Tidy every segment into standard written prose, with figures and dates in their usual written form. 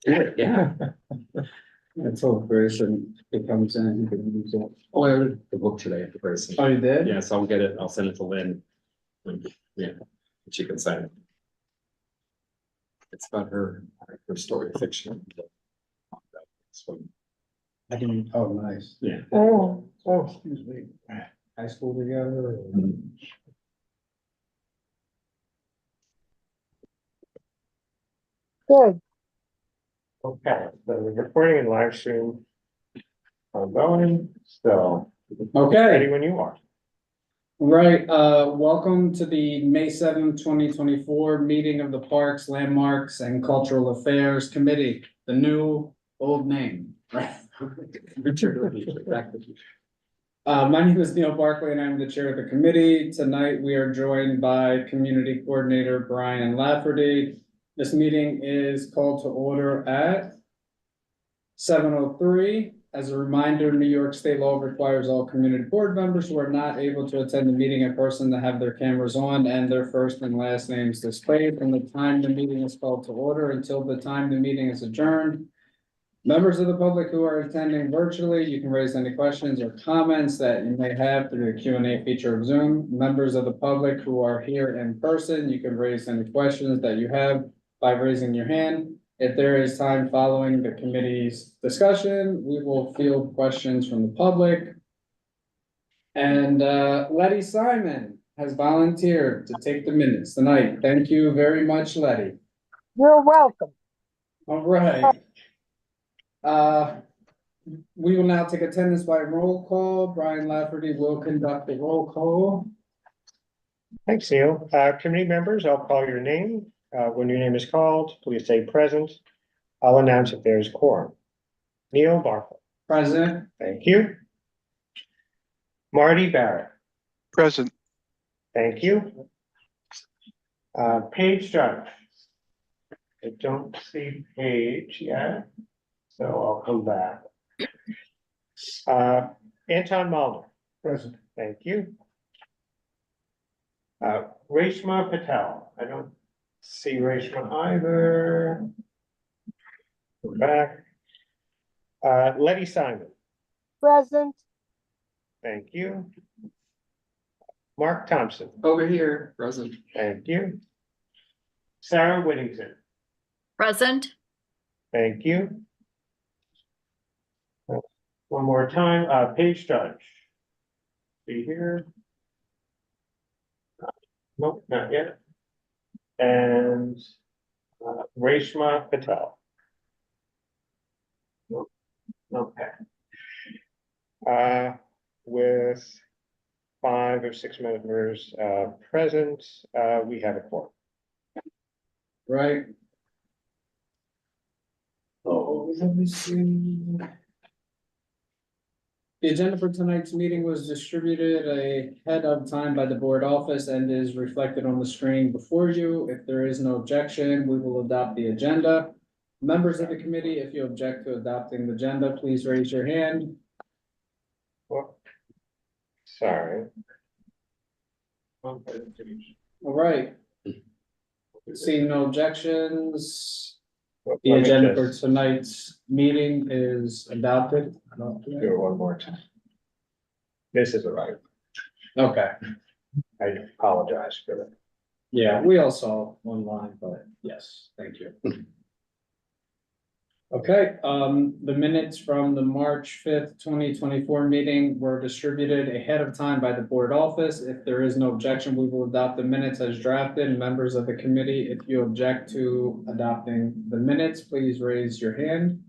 Yeah. Until Grayson becomes in, he can use it. Oh, I ordered the book today at the person. Oh, you did? Yeah, so I'll get it, I'll send it to Lynn. Yeah, she can sign it. It's about her story fiction. So, I didn't, oh, nice. yeah. Oh, excuse me. High school together? or- Good. Okay, so the recording and live stream are going, so ready Okay, when you are. right, welcome to the May 7th, 2024 meeting of the Parks, Landmarks and Cultural Affairs Committee, the new old name, right? Richard. My name is Neil Barkley and I'm the chair of the committee. Tonight, we are joined by Community Coordinator Brian Lafferty. This meeting is called to order at 7:03. As a reminder, New York State law requires all community board members who are not able to attend the meeting in person to have their cameras on and their first and last names displayed from the time the meeting is called to order until the time the meeting is adjourned. Members of the public who are attending virtually, you can raise any questions or comments that you may have through the Q&A feature of Zoom. Members of the public who are here in person, you can raise any questions that you have by raising your hand. If there is time following the committee's discussion, we will field questions from the public. And Letty Simon has volunteered to take the minutes tonight. Thank you very much, Letty. You're welcome. All right. We will now take attendance by roll call. Brian Lafferty will conduct the roll call. Thanks, Neil. Committee members, I'll call your name. When your name is called, please say present. I'll announce if there's quorum. Neil Barkley, Present. thank you. Marty Barrett, Present. thank you. Paige Judge. I don't see Paige yet, so I'll come back. Anton Mulder, Present. thank you. Reshma Patel, I don't see Reshma either. Go back. Letty Simon, Present. thank you. Mark Thompson, Over here, present. thank you. Sarah Whittington, Present. thank you. One more time, Paige Judge. Be here. Nope, not yet. And Reshma Patel. Nope. Okay. With 5 or 6 members present, we have a quorum. Right. Oh, let me see. The agenda for tonight's meeting was distributed ahead of time by the board office and is reflected on the screen before you. If there is no objection, we will adopt the agenda. Members of the committee, if you object to adopting the agenda, please raise your hand. Whoop. Sorry. All right. Seeing no objections, the Let me agenda for just tonight's meeting is adopted. do it one more time. This is right. Okay, I apologize for that. yeah, we all saw one line, but yes, thank you. Okay, the minutes from the March 5th, 2024 meeting were distributed ahead of time by the board office. If there is no objection, we will adopt the minutes as drafted. Members of the committee, if you object to adopting the minutes, please raise your hand.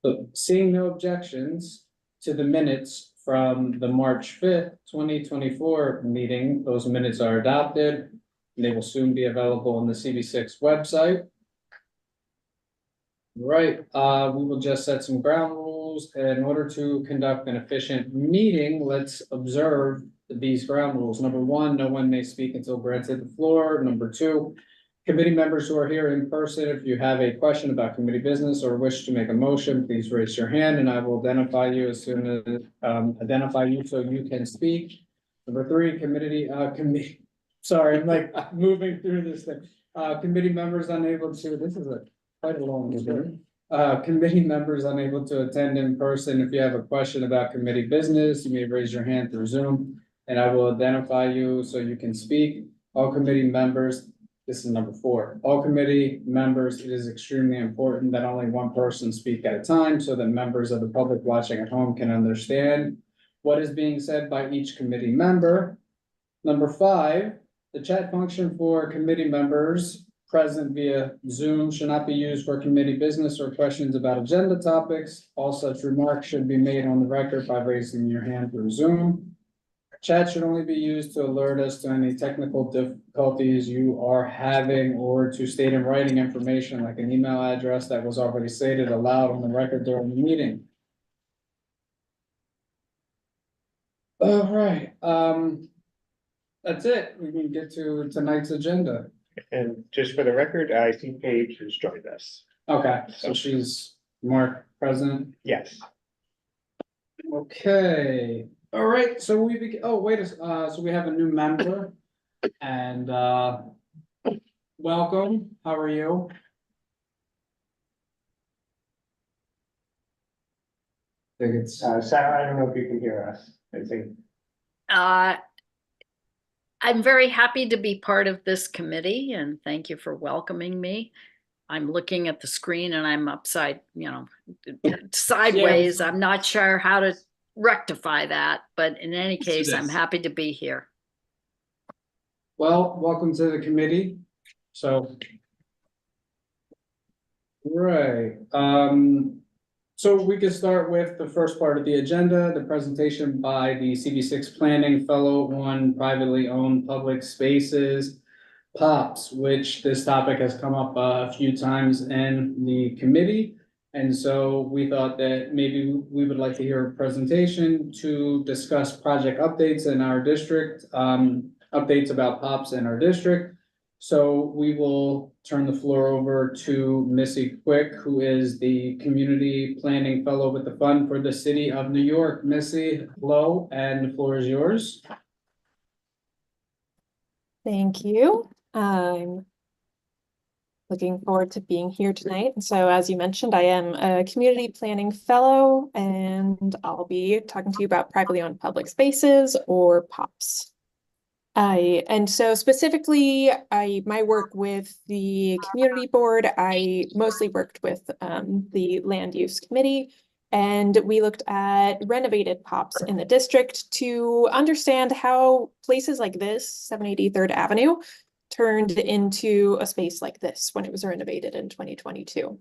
So, seeing no objections to the minutes from the March 5th, 2024 meeting, those minutes are adopted. They will soon be available on the CV6 website. Right, we will just set some ground rules. In order to conduct an efficient meeting, let's observe these ground rules. Number one, no one may speak until granted the floor. Number two, committee members who are here in person, if you have a question about committee business or wish to make a motion, please raise your hand and I will identify you as soon as identify you so you can speak. Number three, sorry, I'm like moving through this thing. Committee members unable to, this is quite a long meeting. Committee members unable to attend in person. If you have a question about committee business, you may raise your hand through Zoom. And I will identify you so you can speak. All committee members, this is number 4. All committee members, it is extremely important that only one person speak at a time so that members of the public watching at home can understand what is being said by each committee member. Number 5, the chat function for committee members present via Zoom should not be used for committee business or questions about agenda topics. All such remarks should be made on the record by raising your hand through Zoom. Chat should only be used to alert us to any technical difficulties you are having or to state in writing information like an email address that was already stated aloud on the record during the meeting. All right, that's it. We can get to tonight's agenda. And just for the record, I see Paige has joined us. Okay, so she's Mark present. Yes. Okay, all right, so so we have a new member and welcome, how are you? I think it's, Sarah, I don't know if you can hear us. I think. I'm very happy to be part of this committee and thank you for welcoming me. I'm looking at the screen and I'm upside, sideways. I'm not sure how to rectify that, but in any case, I'm happy to be here. well, welcome to the committee. So. Right, so we can start with the first part of the agenda, the presentation by the CV6 Planning Fellow on privately owned public spaces, POPs, which this topic has come up a few times in the committee. And so we thought that maybe we would like to hear a presentation to discuss project updates in our district, updates about POPs in our district. So we will turn the floor over to Missy Quick, who is the Community Planning Fellow with the Fund for the City of New York. Missy, hello, and the floor is yours. Thank you. I'm looking forward to being here tonight. So as you mentioned, I am a Community Planning Fellow, and I'll be talking to you about privately owned public spaces, or POPs. And so specifically, my work with the community board, I mostly worked with the land use committee, and we looked at renovated POPs in the district to understand how places like this, 780 3rd Avenue, turned into a space like this when it was renovated in 2022.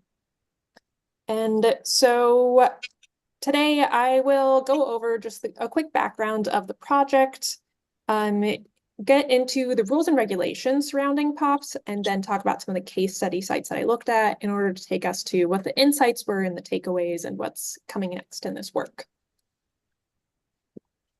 And so today I will go over just a quick background of the project, get into the rules and regulations surrounding POPs, and then talk about some of the case study sites that I looked at in order to take us to what the insights were and the takeaways and what's coming next in this work.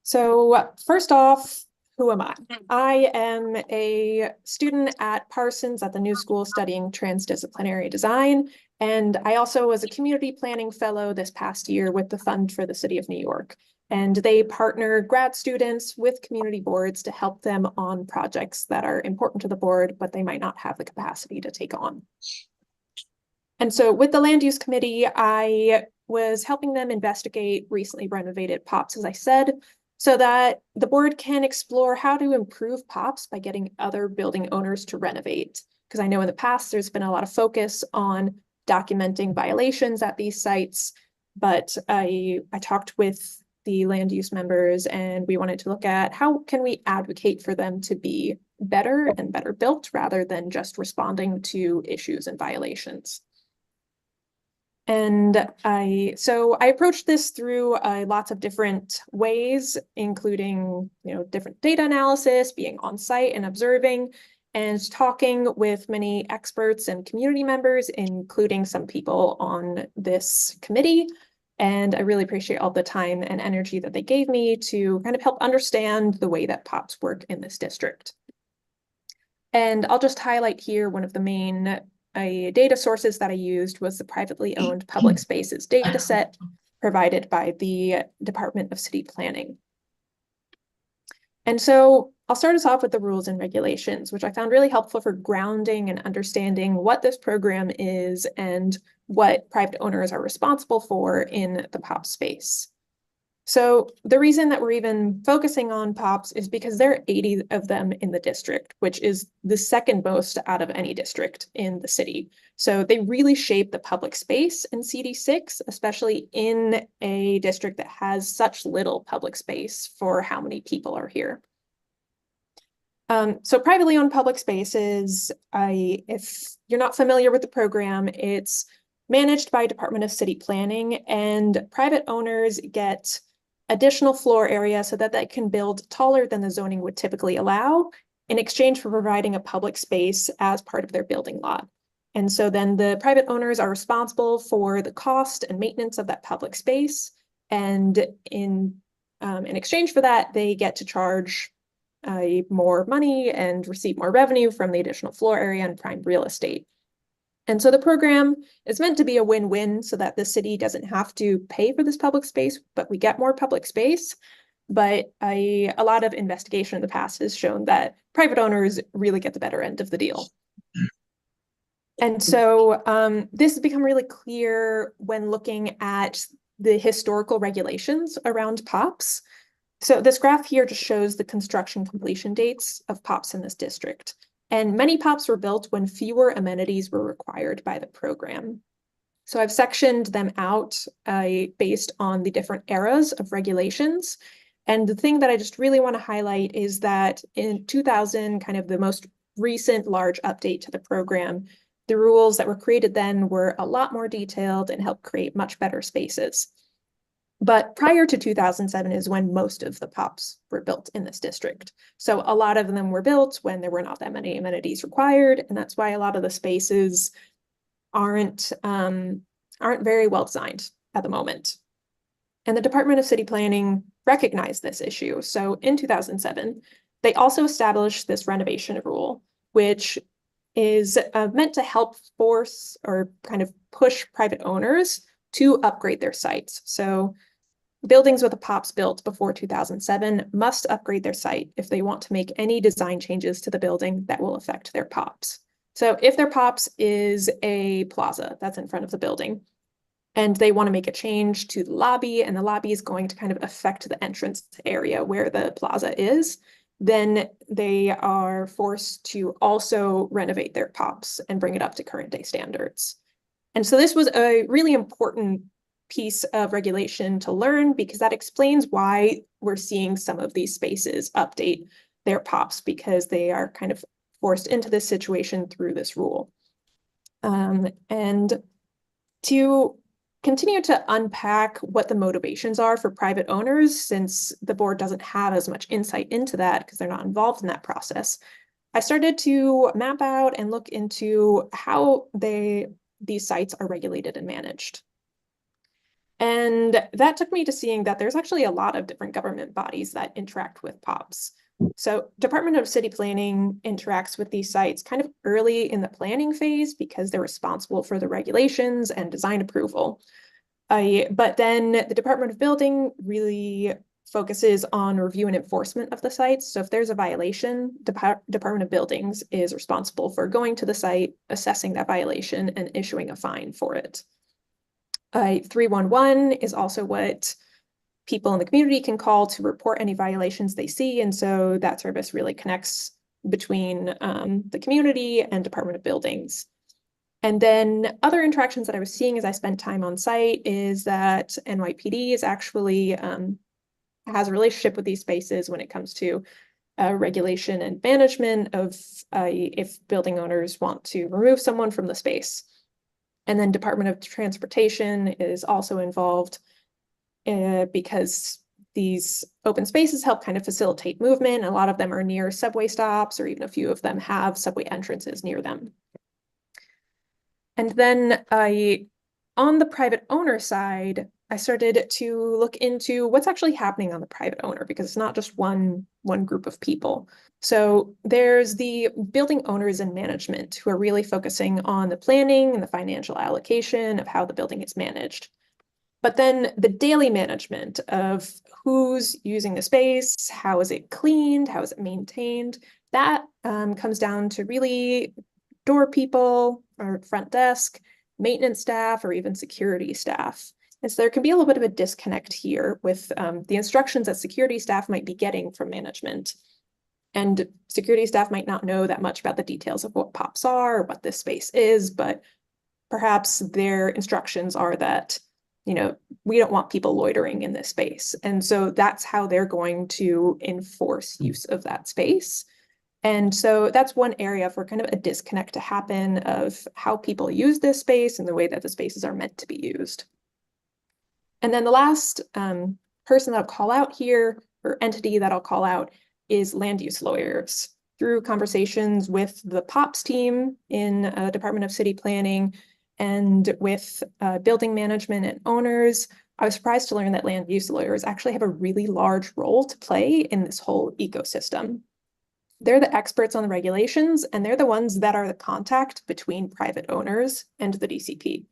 So first off, who am I? I am a student at Parsons at the New School studying transdisciplinary design, and I also was a community planning fellow this past year with the Fund for the City of New York. And they partner grad students with community boards to help them on projects that are important to the board, but they might not have the capacity to take on. And so with the Land Use Committee, I was helping them investigate recently renovated POPs, as I said, so that the board can explore how to improve POPs by getting other building owners to renovate. Because I know in the past, there's been a lot of focus on documenting violations at these sites, but I talked with the land use members, and we wanted to look at how can we advocate for them to be better and better built rather than just responding to issues and violations. And so I approached this through lots of different ways, including, different data analysis, being on site and observing, and talking with many experts and community members, including some people on this committee. And I really appreciate all the time and energy that they gave me to kind of help understand the way that POPs work in this district. And I'll just highlight here one of the main data sources that I used was the privately owned public spaces data set provided by the Department of City Planning. And so I'll start us off with the rules and regulations, which I found really helpful for grounding and understanding what this program is and what private owners are responsible for in the POP space. So the reason that we're even focusing on POPs is because there are 80 of them in the district, which is the second most out of any district in the city. So they really shape the public space in CD6, especially in a district that has such little public space for how many people are here. So privately owned public spaces, if you're not familiar with the program, it's managed by Department of City Planning, and private owners get additional floor area so that they can build taller than the zoning would typically allow in exchange for providing a public space as part of their building lot. And so then the private owners are responsible for the cost and maintenance of that public space. And in exchange for that, they get to charge more money and receive more revenue from the additional floor area and prime real estate. And so the program is meant to be a win-win so that the city doesn't have to pay for this public space, but we get more public space. But a lot of investigation in the past has shown that private owners really get the better end of the deal. And so this has become really clear when looking at the historical regulations around POPs. So this graph here just shows the construction completion dates of POPs in this district. And many POPs were built when fewer amenities were required by the program. So I've sectioned them out based on the different eras of regulations. And the thing that I just really want to highlight is that in 2000, kind of the most recent large update to the program, the rules that were created then were a lot more detailed and helped create much better spaces. But prior to 2007 is when most of the POPs were built in this district. So a lot of them were built when there were not that many amenities required. And that's why a lot of the spaces aren't very well designed at the moment. And the Department of City Planning recognized this issue. So in 2007, they also established this renovation rule, which is meant to help force or kind of push private owners to upgrade their sites. So buildings with the POPs built before 2007 must upgrade their site if they want to make any design changes to the building that will affect their POPs. So if their POPs is a plaza that's in front of the building, and they want to make a change to the lobby, and the lobby is going to kind of affect the entrance area where the plaza is, then they are forced to also renovate their POPs and bring it up to current day standards. And so this was a really important piece of regulation to learn, because that explains why we're seeing some of these spaces update their POPs, because they are kind of forced into this situation through this rule. And to continue to unpack what the motivations are for private owners, since the board doesn't have as much insight into that because they're not involved in that process, I started to map out and look into how these sites are regulated and managed. And that took me to seeing that there's actually a lot of different government bodies that interact with POPs. So Department of City Planning interacts with these sites kind of early in the planning phase because they're responsible for the regulations and design approval. But then the Department of Building really focuses on review and enforcement of the sites. So if there's a violation, Department of Buildings is responsible for going to the site, assessing that violation, and issuing a fine for it. 311 is also what people in the community can call to report any violations they see. And so that service really connects between the community and Department of Buildings. And then other interactions that I was seeing as I spent time on site is that NYPD is actually has a relationship with these spaces when it comes to regulation and management of if building owners want to remove someone from the space. And then Department of Transportation is also involved because these open spaces help kind of facilitate movement. A lot of them are near subway stops, or even a few of them have subway entrances near them. And then on the private owner side, I started to look into what's actually happening on the private owner, because it's not just one group of people. So there's the building owners and management who are really focusing on the planning and the financial allocation of how the building is managed. But then the daily management of who's using the space, how is it cleaned, how is it maintained, that comes down to really door people or front desk, maintenance staff, or even security staff. And so there can be a little bit of a disconnect here with the instructions that security staff might be getting from management. And security staff might not know that much about the details of what POPs are or what this space is, but perhaps their instructions are that, you know, we don't want people loitering in this space. And so that's how they're going to enforce use of that space. And so that's one area for kind of a disconnect to happen of how people use this space and the way that the spaces are meant to be used. And then the last person that I'll call out here, or entity that I'll call out, is land use lawyers. Through conversations with the POPs team in Department of City Planning and with building management and owners, I was surprised to learn that land use lawyers actually have a really large role to play in this whole ecosystem. They're the experts on the regulations, and they're the ones that are the contact between private owners and the DCP.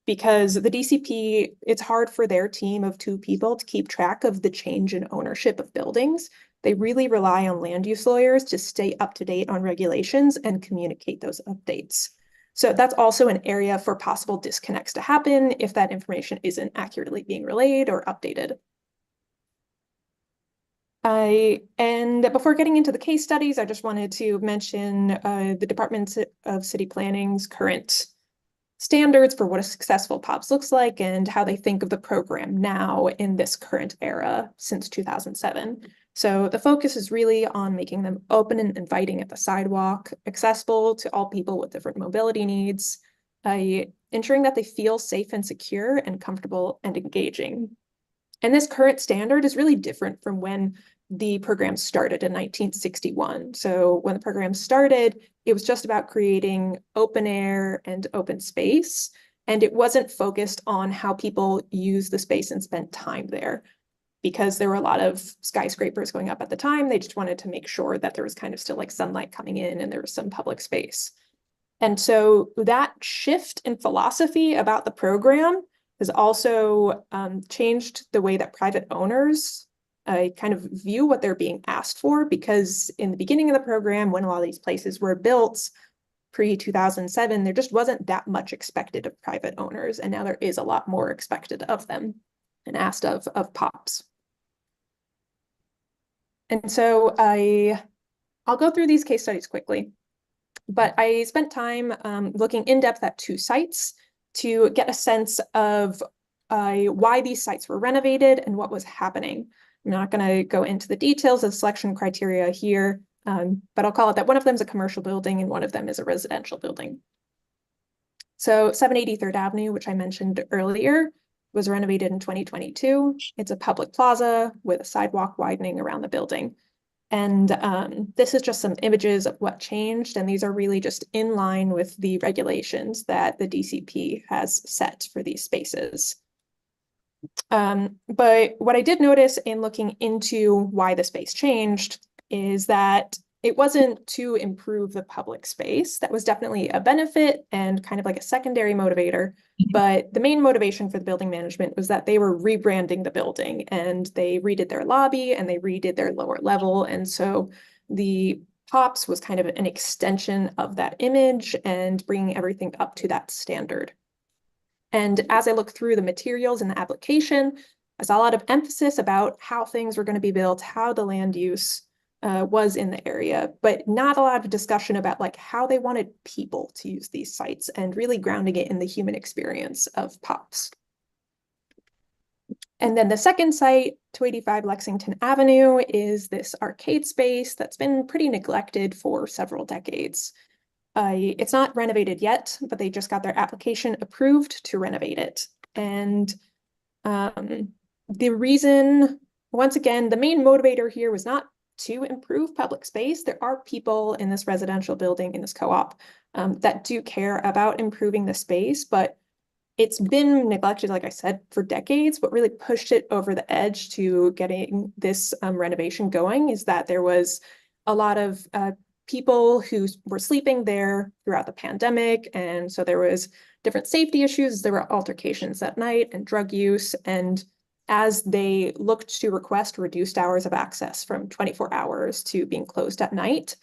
Because the DCP, it's hard for their team of 2 people to keep track of the change in ownership of buildings. They really rely on land use lawyers to stay up to date on regulations and communicate those updates. So that's also an area for possible disconnects to happen if that information isn't accurately being relayed or updated. And before getting into the case studies, I just wanted to mention the Department of City Planning's current standards for what a successful POPs looks like and how they think of the program now in this current era since 2007. So the focus is really on making them open and inviting at the sidewalk, accessible to all people with different mobility needs, ensuring that they feel safe and secure and comfortable and engaging. And this current standard is really different from when the program started in 1961. So when the program started, it was just about creating open air and open space. And it wasn't focused on how people use the space and spent time there. Because there were a lot of skyscrapers going up at the time, they just wanted to make sure that there was kind of still like sunlight coming in and there was some public space. And so that shift in philosophy about the program has also changed the way that private owners kind of view what they're being asked for, because in the beginning of the program, when a lot of these places were built pre-2007, there just wasn't that much expected of private owners. And now there is a lot more expected of them and asked of POPs. And so I'll go through these case studies quickly, but I spent time looking in depth at 2 sites to get a sense of why these sites were renovated and what was happening. I'm not going to go into the details of selection criteria here, but I'll call it that one of them is a commercial building and one of them is a residential building. So 780 3rd Avenue, which I mentioned earlier, was renovated in 2022. It's a public plaza with a sidewalk widening around the building. And this is just some images of what changed. And these are really just in line with the regulations that the DCP has set for these spaces. But what I did notice in looking into why the space changed is that it wasn't to improve the public space. That was definitely a benefit and kind of like a secondary motivator. But the main motivation for the building management was that they were rebranding the building and they redid their lobby and they redid their lower level. And so the POPs was kind of an extension of that image and bringing everything up to that standard. And as I look through the materials and the application, I saw a lot of emphasis about how things were going to be built, how the land use was in the area, but not a lot of discussion about like how they wanted people to use these sites and really grounding it in the human experience of POPs. And then the second site, 285 Lexington Avenue, is this arcade space that's been pretty neglected for several decades. It's not renovated yet, but they just got their application approved to renovate it. And the reason, once again, the main motivator here was not to improve public space. There are people in this residential building, in this co-op, that do care about improving the space, but it's been neglected, like I said, for decades. What really pushed it over the edge to getting this renovation going is that there was a lot of people who were sleeping there throughout the pandemic. And so there was different safety issues. There were altercations at night and drug use. And as they looked to request reduced hours of access from 24 hours to being closed at night,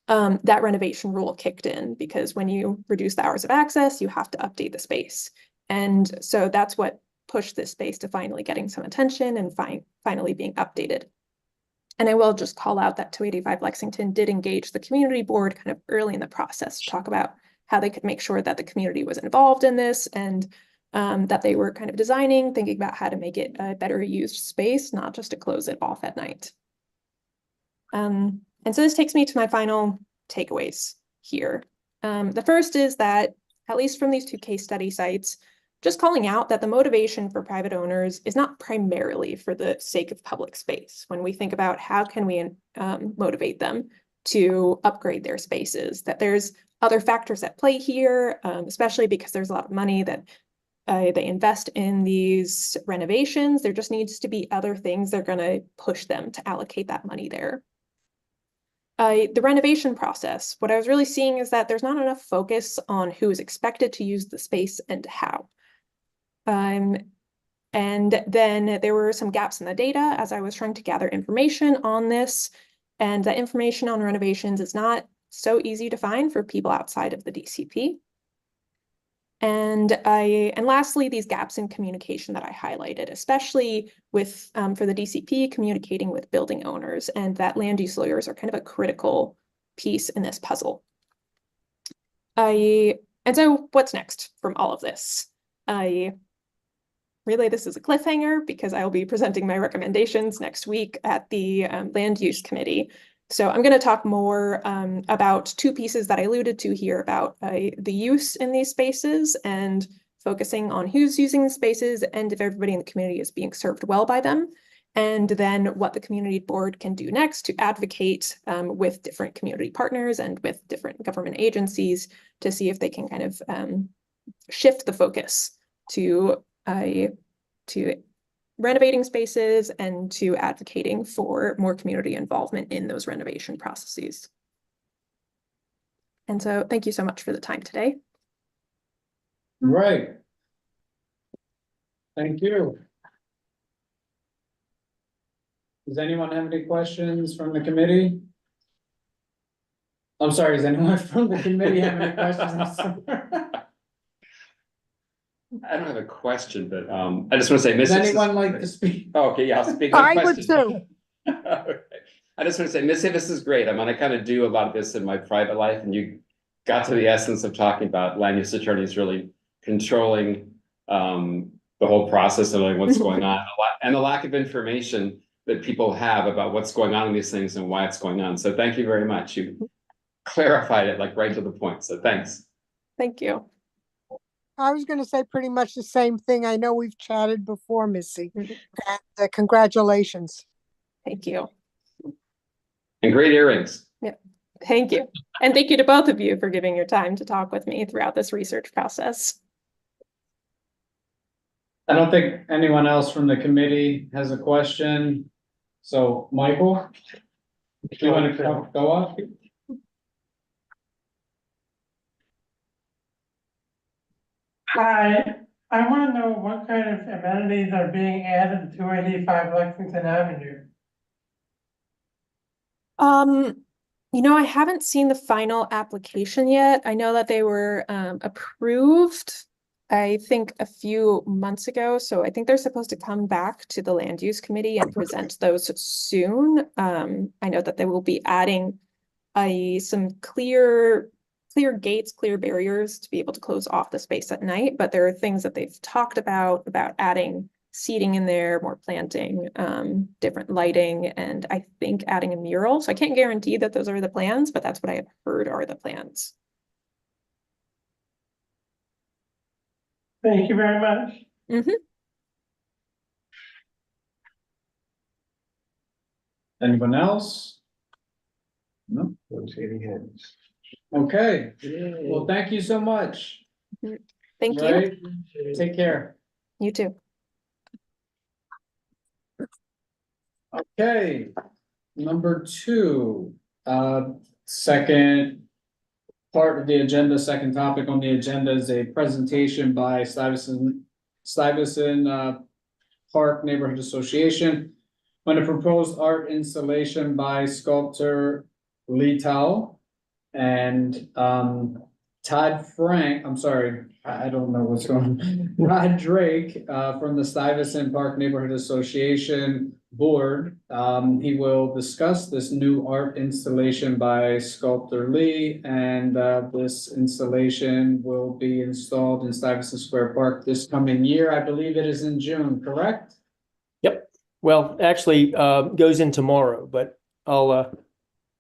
that renovation rule kicked in, because when you reduce the hours of access, you have to update the space. And so that's what pushed this space to finally getting some attention and finally being updated. And I will just call out that 285 Lexington did engage the community board kind of early in the process to talk about how they could make sure that the community was involved in this, and that they were kind of thinking about how to make it a better used space, not just to close it off at night. And so this takes me to my final takeaways here. The first is that, at least from these two case study sites, just calling out that the motivation for private owners is not primarily for the sake of public space. When we think about how can we motivate them to upgrade their spaces, that there's other factors at play here, especially because there's a lot of money that they invest in these renovations. There just needs to be other things that are going to push them to allocate that money there. The renovation process, what I was really seeing is that there's not enough focus on who is expected to use the space and how. And then there were some gaps in the data as I was trying to gather information on this, and that information on renovations is not so easy to find for people outside of the DCP. And lastly, these gaps in communication that I highlighted, especially with for the DCP communicating with building owners, and that land use lawyers are kind of a critical piece in this puzzle. And so what's next from all of this? Really, this is a cliffhanger because I will be presenting my recommendations next week at the Land Use Committee. So I'm going to talk more about two pieces that I alluded to here about the use in these spaces and focusing on who's using the spaces and if everybody in the community is being served well by them. And then what the community board can do next to advocate with different community partners and with different government agencies to see if they can kind of shift the focus to renovating spaces and to advocating for more community involvement in those renovation processes. And so thank you so much for the time today. Right. Thank you. Does anyone have any questions from the committee? I'm sorry, does anyone from the committee have any questions? I don't have a question, but I just want to say, Does Mrs. anyone like to speak? Oh, okay, yeah, I'll speak. I would too. Okay. I just want to say, Miss this is great. I mean, I kind of do a lot of this in my private life, and you got to the essence of talking about land use attorneys really controlling the whole process of knowing what's going on, and the lack of information that people have about what's going on in these things and why it's going on. So thank you very much. You clarified it like right to the point. So thanks. Thank you. I was going to say pretty much the same thing. I know we've chatted before, Missy. Mhm. And congratulations. Thank you. And great earrings. Thank you. And thank you to both of you for giving your time to talk with me throughout this research process. I don't think anyone else from the committee has a question. So Michael, do you want to go off? Hi, I want to know what kind of amenities are being added to 285 Lexington Avenue. I haven't seen the final application yet. I know that they were approved, I think a few months ago. So I think they're supposed to come back to the land use committee and present those soon. I know that they will be adding some clear gates, clear barriers to be able to close off the space at night, but there are things that they've talked about adding seating in there, more planting, different lighting, and I think adding a mural. So I can't guarantee that those are the plans, but that's what I have heard are the plans. Thank you very much. Mm-hmm. Anyone else? No? Don't see any hands. Okay, well, thank you so much. Thank you. Right? Take care. You too. Okay, number 2, Second part of the agenda, second topic on the agenda is a presentation by Stuyvesant Park Neighborhood Association on a proposed art installation by sculptor Lee Tao and Todd Frank, I'm sorry, I don't know what's going on. Rod Drake from the Stuyvesant Park Neighborhood Association Board. He will discuss this new art installation by sculptor Lee, and this installation will be installed in Stuyvesant Square Park this coming year. I believe it is in June, correct? Yep. Well, actually, goes in tomorrow, but I'll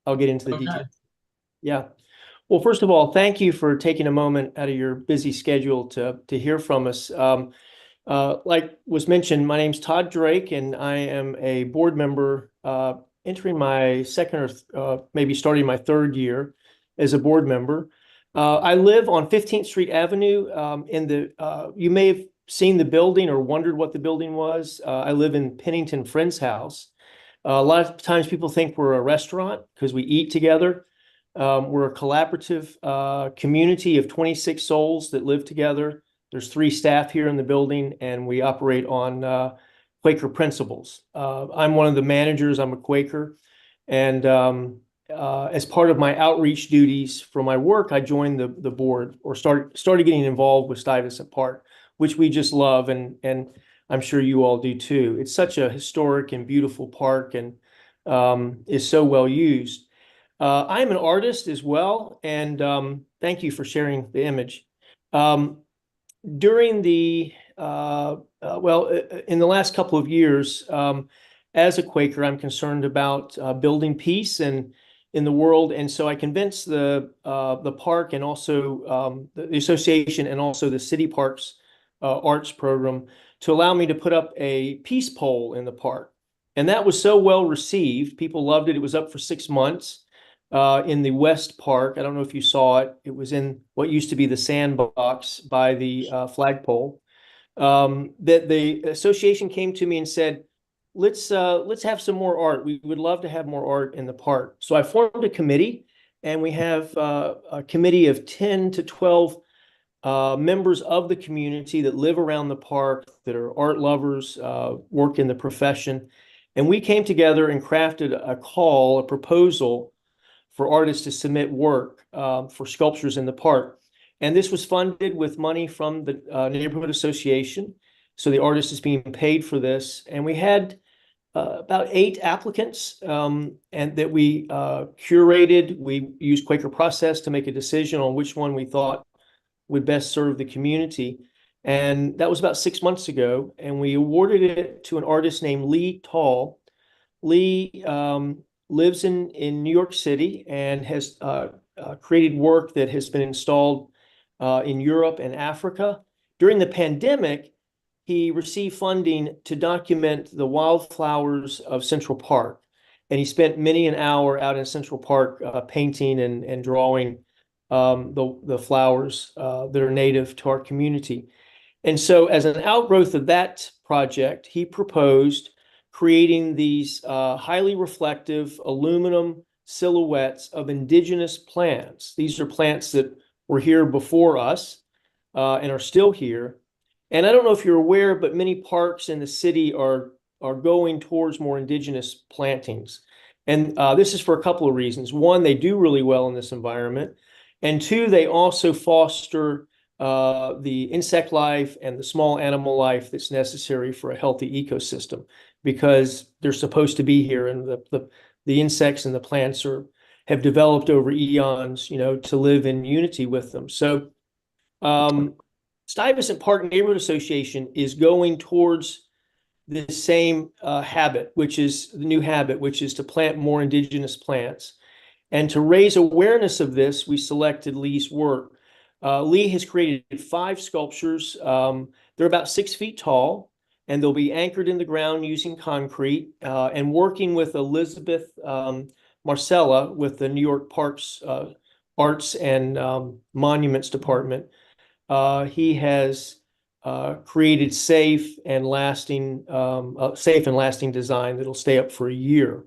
get into the Okay. details. Yeah. Well, first of all, thank you for taking a moment out of your busy schedule to hear from us. Like was mentioned, my name's Todd Drake, and I am a board member entering my second or maybe starting my third year as a board member. I live on 15th Street Avenue. You may have seen the building or wondered what the building was. I live in Pennington Friends House. A lot of times people think we're a restaurant because we eat together. We're a collaborative community of 26 souls that live together. There's 3 staff here in the building, and we operate on Quaker principles. I'm one of the managers. I'm a Quaker, and as part of my outreach duties for my work, I joined the board or started getting involved with Stuyvesant Park, which we just love, and I'm sure you all do too. It's such a historic and beautiful park, and is so well used. I'm an artist as well, and thank you for sharing the image. During the in the last couple of years, as a Quaker, I'm concerned about building peace in the world, and so I convinced the park and also the association and also the city parks arts program to allow me to put up a peace pole in the park, and that was so well received. People loved it. It was up for 6 months. In the West Park. I don't know if you saw it. It was in what used to be the sandbox by the flagpole. That the association came to me and said, let's have some more art. We would love to have more art in the park. So I formed a committee, and we have a committee of 10 to 12 members of the community that live around the park, that are art lovers, work in the profession. And we came together and crafted a proposal for artists to submit work for sculptures in the park. And this was funded with money from the neighborhood association. So the artist is being paid for this. And we had about 8 applicants and that we curated. We used Quaker Process to make a decision on which one we thought would best serve the community. And that was about 6 months ago. And we awarded it to an artist named Lee Tao. Lee lives in New York City and has created work that has been installed in Europe and Africa. During the pandemic, he received funding to document the wildflowers of Central Park. And he spent many an hour out in Central Park painting and drawing the flowers that are native to our community. And so as an outgrowth of that project, he proposed creating these highly reflective aluminum silhouettes of indigenous plants. These are plants that were here before us and are still here. And I don't know if you're aware, but many parks in the city are going towards more indigenous plantings. And this is for a couple of reasons. One, they do really well in this environment. And 2, they also foster the insect life and the small animal life that's necessary for a healthy ecosystem, because they're supposed to be here, and the insects and the plants have developed over eons, to live in unity with them. So Stuyvesant Park Neighborhood Association is going towards the same habit, which is the new habit, which is to plant more indigenous plants. And to raise awareness of this, we selected Lee's work. Lee has created 5 sculptures. They're about 6 feet tall, and they'll be anchored in the ground using concrete, and working with Elizabeth Marcella with the New York Parks Arts and Monuments Department. He has created safe and lasting design that'll stay up for a year.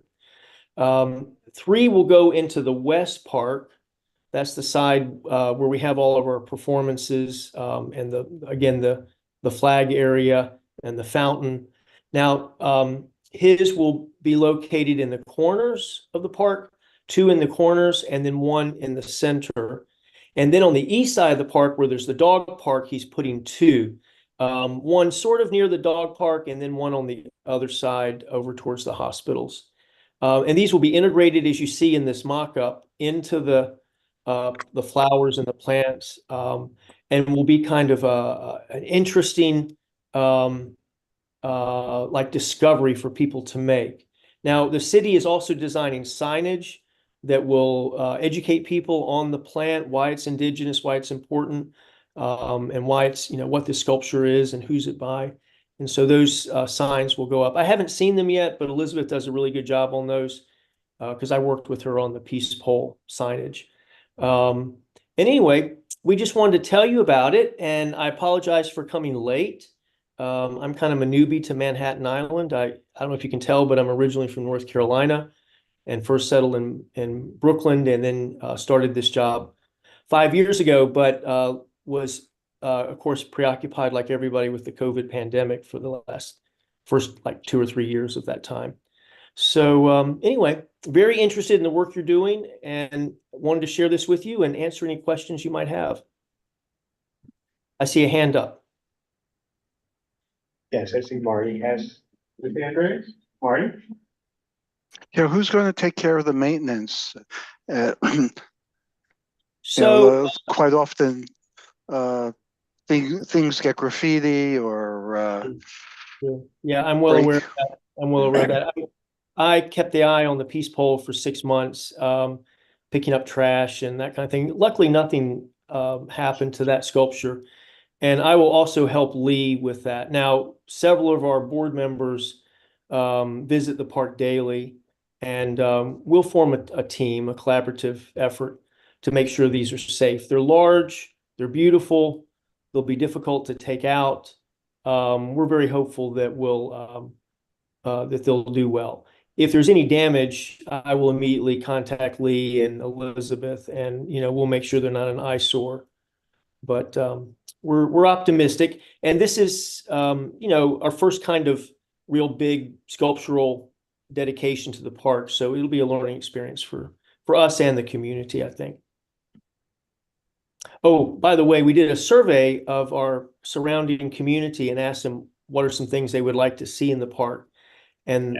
3 will go into the west park. That's the side where we have all of our performances, and the flag area and the fountain. Now, his will be located in the corners of the park, 2 in the corners, and then 1 in the center. And then on the east side of the park, where there's the dog park, he's putting 2. 1 sort of near the dog park, and then 1 on the other side over towards the hospitals. And these will be integrated, as you see in this mock-up, into the flowers and the plants, and will be kind of an interesting like discovery for people to make. Now, the city is also designing signage that will educate people on the plant, why it's indigenous, why it's important, and why it's, what this sculpture is and who's it by. And so those signs will go up. I haven't seen them yet, but Elizabeth does a really good job on those because I worked with her on the Peace Pole signage. And anyway, we just wanted to tell you about it, and I apologize for coming late. I'm kind of a newbie to Manhattan Island. I don't know if you can tell, but I'm originally from North Carolina and first settled in Brooklyn, and then started this job 5 years ago, but was of course preoccupied like everybody with the COVID pandemic for the first like 2 or 3 years of that time. So anyway, very interested in the work you're doing and wanted to share this with you and answer any questions you might have. I see a hand up. Yes, I see Marty has the hand raised. Marty? Yeah, who's going to take care of the maintenance? So quite often things get graffiti or yeah, I'm well aware of that. I'm well aware of that. I kept the eye on the Peace Pole for 6 months, picking up trash and that kind of thing. Luckily, nothing happened to that sculpture. And I will also help Lee with that. Now, several of our board members visit the park daily, and we'll form a team, a collaborative effort to make sure these are safe. They're large, they're beautiful, they'll be difficult to take out. We're very hopeful that that they'll do well. If there's any damage, I will immediately contact Lee and Elizabeth, and we'll make sure they're not an eyesore. But we're optimistic, and this is our first kind of real big sculptural dedication to the park. So it'll be a learning experience for us and the community, I think. Oh, by the way, we did a survey of our surrounding community and asked them what are some things they would like to see in the park. And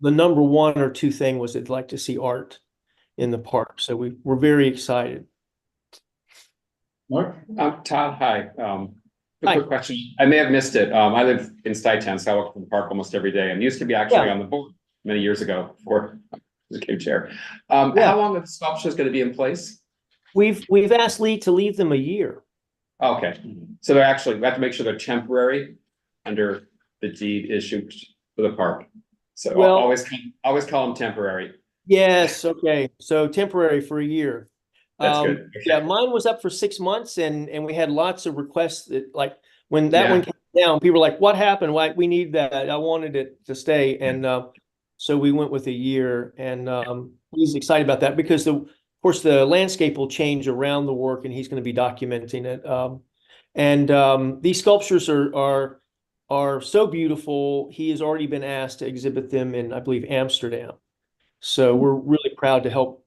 the number 1 or 2 thing was they'd like to see art in the park. So we're very excited. Mark? Todd, hi. Hi. Quick question. I may have missed it. I live in Stuytown, so I walk to the park almost every day, and used to be actually on the board many years ago before I became chair. How long are the sculptures going to be in place? We've asked Lee to leave them a year. Okay, so we have to make sure they're temporary under the deed issued for the park. So Well- always call them temporary. Yes, okay. So temporary for a year. That's good. Okay. Yeah, mine was up for 6 months, and we had lots of requests that, like, when that one came down, people were like, what happened? Why we need that? I wanted it to stay. And so we went with a year, and he's excited about that because of course the landscape will change around the work, and he's going to be documenting it. And these sculptures are so beautiful. He has already been asked to exhibit them in, I believe, Amsterdam. So we're really proud to help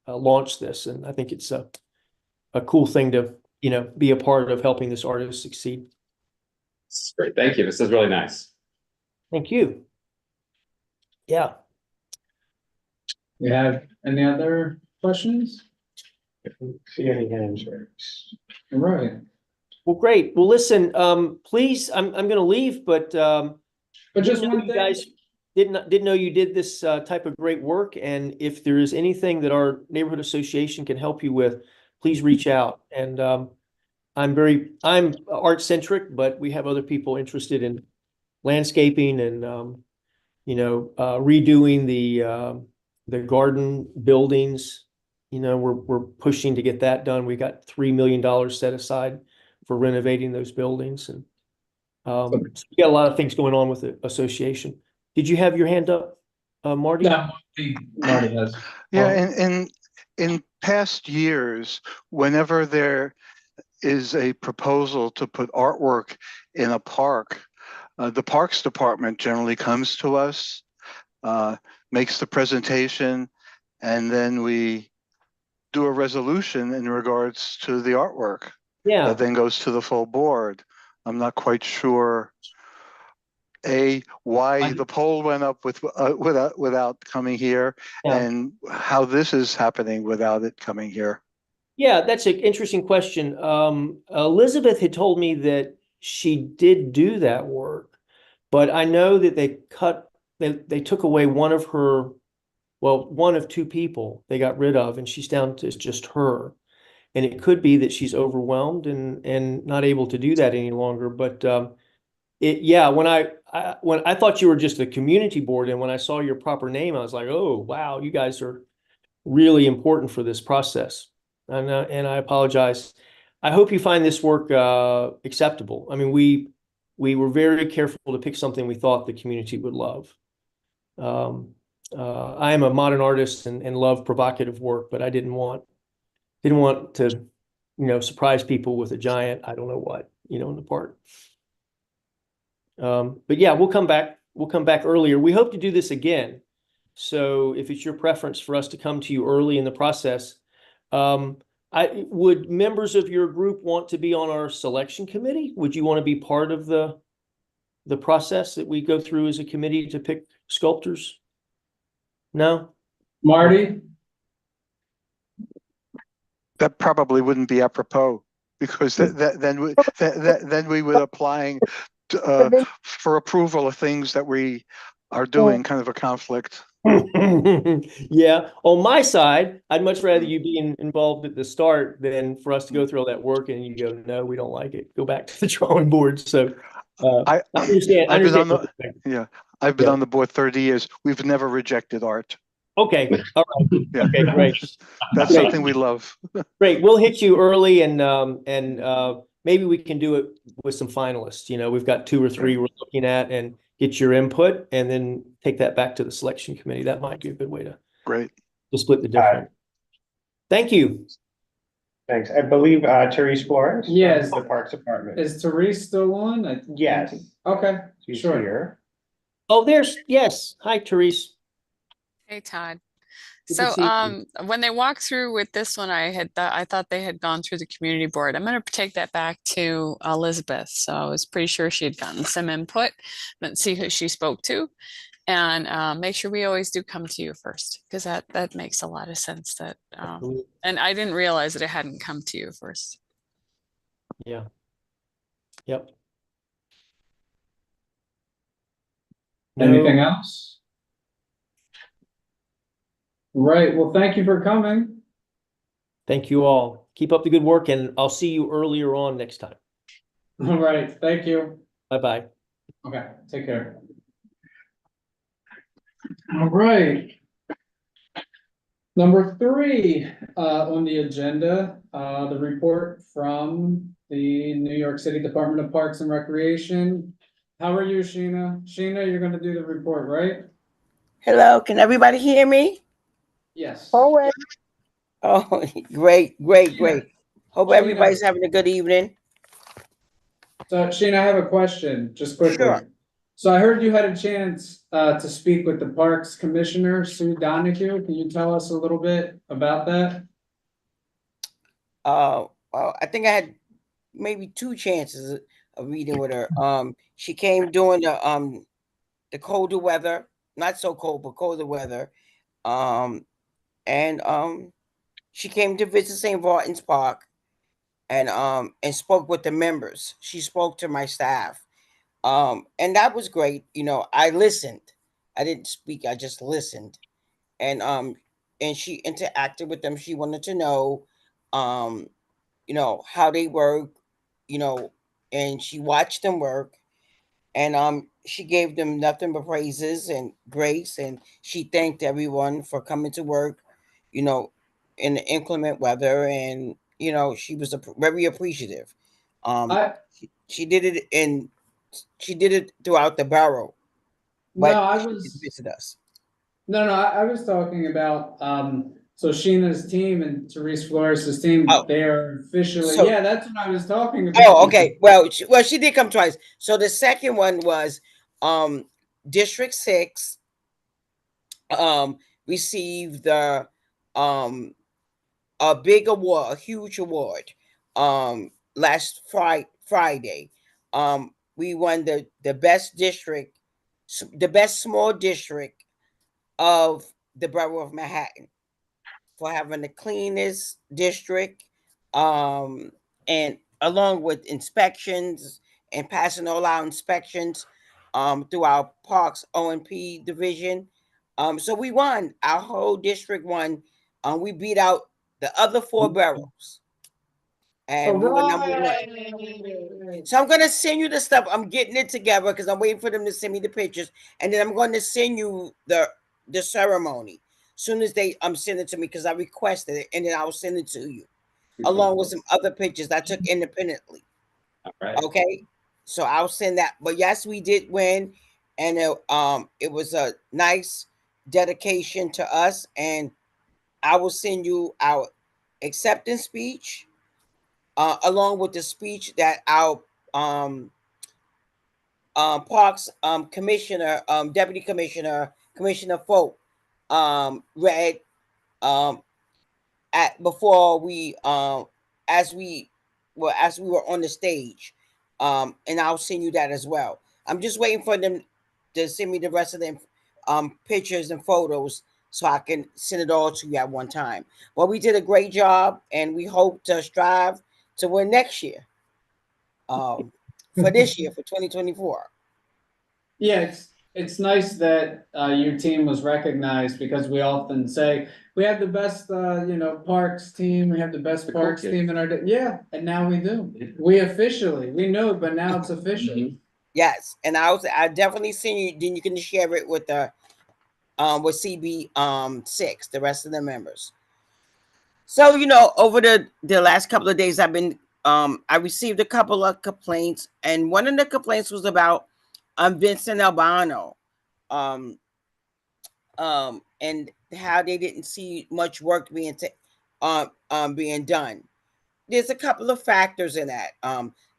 launch this, and I think it's a cool thing to be a part of helping this artist succeed. This is great. Thank you. This is really nice. Thank you. Yeah. You have any other questions? See any hands raised? All right. Well, great. Well, listen, please, I'm going to leave, but Just didn't know one you thing. guys didn't know you did this type of great work, and if there is anything that our neighborhood association can help you with, please reach out. And I'm art centric, but we have other people interested in landscaping and redoing the garden buildings. We're pushing to get that done. We got $3 million set aside for renovating those buildings, and so we got a lot of things going on with the association. Did you have your hand up? Marty? Yeah, Marty has. Yeah, Oh. in past years, whenever there is a proposal to put artwork in a park, the Parks Department generally comes to us, makes the presentation, and then we do a resolution in regards to the artwork Yeah, that then goes to the full board. I'm not quite sure, why the poll went up without coming here, yeah. and how this is happening without it coming here. Yeah, that's an interesting question. Elizabeth had told me that she did do that work, but I know that they took away one of her, well, one of two people they got rid of, and she's down to just her. And it could be that she's overwhelmed and not able to do that any longer. But yeah, when I thought you were just a community board, and when I saw your proper name, I was like, oh wow, you guys are really important for this process. And I apologize. I hope you find this work acceptable. I mean, we were very careful to pick something we thought the community would love. I am a modern artist and love provocative work, but I didn't want to, surprise people with a giant, I don't know what, in the park. But yeah, we'll come back. We'll come back earlier. We hope to do this again. So if it's your preference for us to come to you early in the process, would members of your group want to be on our selection committee? Would you want to be part of the process that we go through as a committee to pick sculptors? No? Marty? That probably wouldn't be apropos, because then we would applying for approval of things that we are doing, kind of a conflict. Yeah, on my side, I'd much rather you be involved at the start than for us to go through all that work and you go, no, we don't like it. Go back to the drawing board. So I understand. I've been on the board 30 years. We've never rejected art. Okay. All right. Yeah. Okay, great. That's Great. something we love. Great. We'll hit you early and maybe we can do it with some finalists. We've got 2 or 3 we're looking at, and get your input and then take that back to the selection committee. That might be a good way to split the difference. Thank you. Thanks. I believe Therese Flores. Yes. The Parks Department. Is Therese still on? Yes. Okay, She's sure. here. Oh, yes. Hi, Therese. Hey, Todd. Good to So, see you. when they walked through with this one, I thought they had gone through the community board. I'm going to take that back to Elizabeth. So I was pretty sure she had gotten some input. Let's see who she spoke to, and make sure we always do come to you first, because that makes a lot of sense. That and I didn't realize that it hadn't come to you first. Yeah. Yep. Anything else? Right. Well, thank you for coming. Thank you all. Keep up the good work, and I'll see you earlier on next time. All right. Thank you. Bye-bye. Okay. Take care. All right. Number 3 on the agenda, the report from the New York City Department of Parks and Recreation. How are you, Sheena? Sheena, you're going to do the report, right? Hello, can everybody hear me? Yes. Always. Oh, great. Hope everybody's having a good evening. So, Sheena, I have a question, just quickly. Sure. So I heard you had a chance to speak with the Parks Commissioner, Sue Donahue. Can you tell us a little bit about that? Well, I think I had maybe 2 chances of meeting with her. She came during the colder weather, not so cold, but colder weather. And she came to visit St. Martin's Park and spoke with the members. She spoke to my staff. And that was great. I listened. I didn't speak, I just listened. And she interacted with them. She wanted to know how they work, and she watched them work. And she gave them nothing but praises and grace, and she thanked everyone for coming to work, in the inclement weather, and she was very appreciative. She did it she did it throughout the borough. No, But I she was did visit us. No, I was talking about, so Sheena's team and Therese Flores's team, Oh. they are officially, So- yeah, that's what I was talking about. Oh, okay. Well, she did come twice. So the second one was District 6 received the a big award, a huge award last Friday. We won the best district, the best small district of the borough of Manhattan for having the cleanest district, and along with inspections and passing all our inspections through our parks O&P division. So we won. Our whole district won. We beat out the other 4 boroughs, and we were number 1. So I'm gonna send you the stuff. I'm getting it together because I'm waiting for them to send me the pictures, and then I'm going to send you the ceremony soon as they send it to me because I requested it, and then I'll send it to you along with some other pictures I took independently. All right. Okay, so I'll send that. But yes, we did win, and it was a nice dedication to us, and I will send you our acceptance speech along with the speech that our Parks Commissioner, Deputy Commissioner, Commissioner Folk read at before we as we were on the stage. And I'll send you that as well. I'm just waiting for them to send me the rest of them pictures and photos so I can send it all to you at one time. Well, we did a great job, and we hope to strive to win next year. For this year, for 2024. Yeah, it's nice that your team was recognized because we often say we have the best parks team, we have the best The cool parks kids. team in our yeah, and now we do. We officially, we knew it, but now it's official. Yes, and I definitely seen you. Then you can share it with the with CB 6, the rest of the members. So over the last couple of days, I've been I received a couple of complaints, and one of the complaints was about Vincent Albano, and how they didn't see much work being done. There's a couple of factors in that.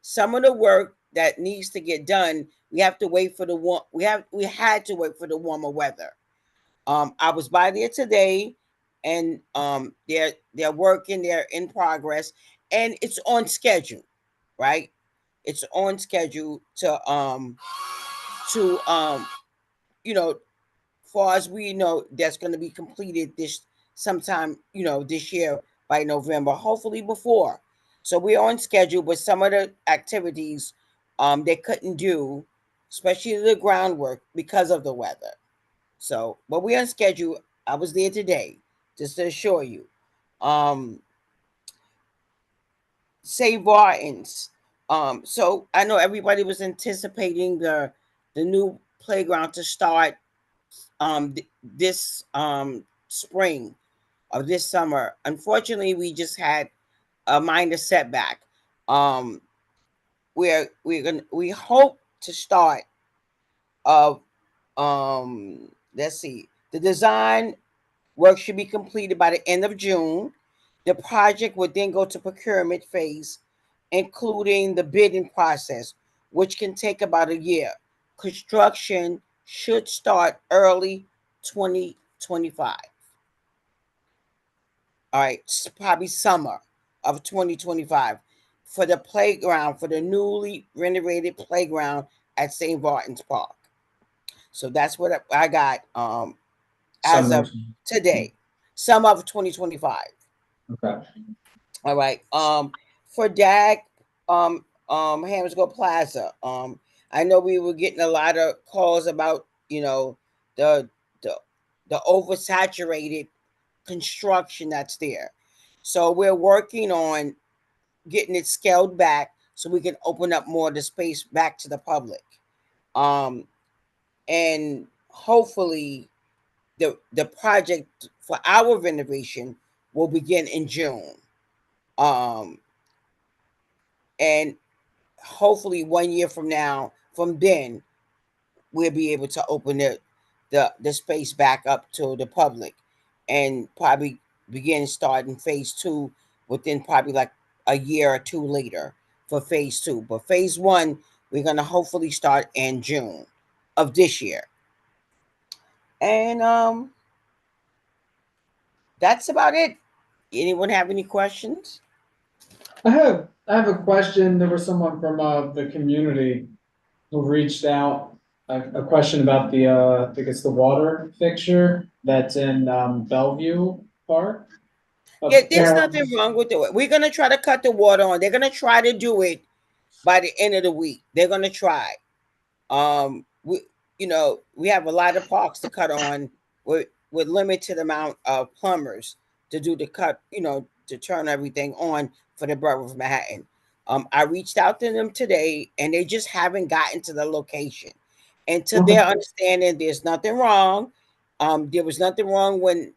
Some of the work that needs to get done, we have to wait for we had to wait for the warmer weather. I was by there today, and they're working, they're in progress, and it's on schedule, right? It's on schedule to far as we know, that's going to be completed this sometime, this year by November, hopefully before. So we're on schedule, but some of the activities they couldn't do, especially the groundwork, because of the weather. So, but we're on schedule. I was there today, just to assure you. St. Martin's. So I know everybody was anticipating the new playground to start this spring or this summer. Unfortunately, we just had a minor setback. We hope to start let's see, the design work should be completed by the end of June. The project would then go to procurement phase, including the bidding process, which can take about a year. Construction should start early 2025. All right, probably summer of 2025 for the playground, for the newly renovated playground at St. Martin's Park. So that's what I got as Summer. of today, summer of 2025. Okay. All right. For DAG, Hammersville Plaza. I know we were getting a lot of calls about, the oversaturated construction that's there. So we're working on getting it scaled back so we can open up more of the space back to the public. And hopefully the project for our renovation will begin in June. And hopefully 1 year from then, we'll be able to open the space back up to the public, and probably begin starting phase 2 within probably like a year or two later for phase 2. But phase 1, we're gonna hopefully start in June of this year. And that's about it. Anyone have any questions? I have a question. There was someone from the community who reached out. A question about the I think it's the water fixture that's in Bellevue Park. Yeah, there's nothing wrong with it. We're gonna try to cut the water on. They're gonna try to do it by the end of the week. They're gonna try. We we have a lot of parks to cut on with limited amount of plumbers to do the cut, to turn everything on for the borough of Manhattan. I reached out to them today and they just haven't gotten to the location. And to their understanding, there's nothing wrong. There was nothing wrong when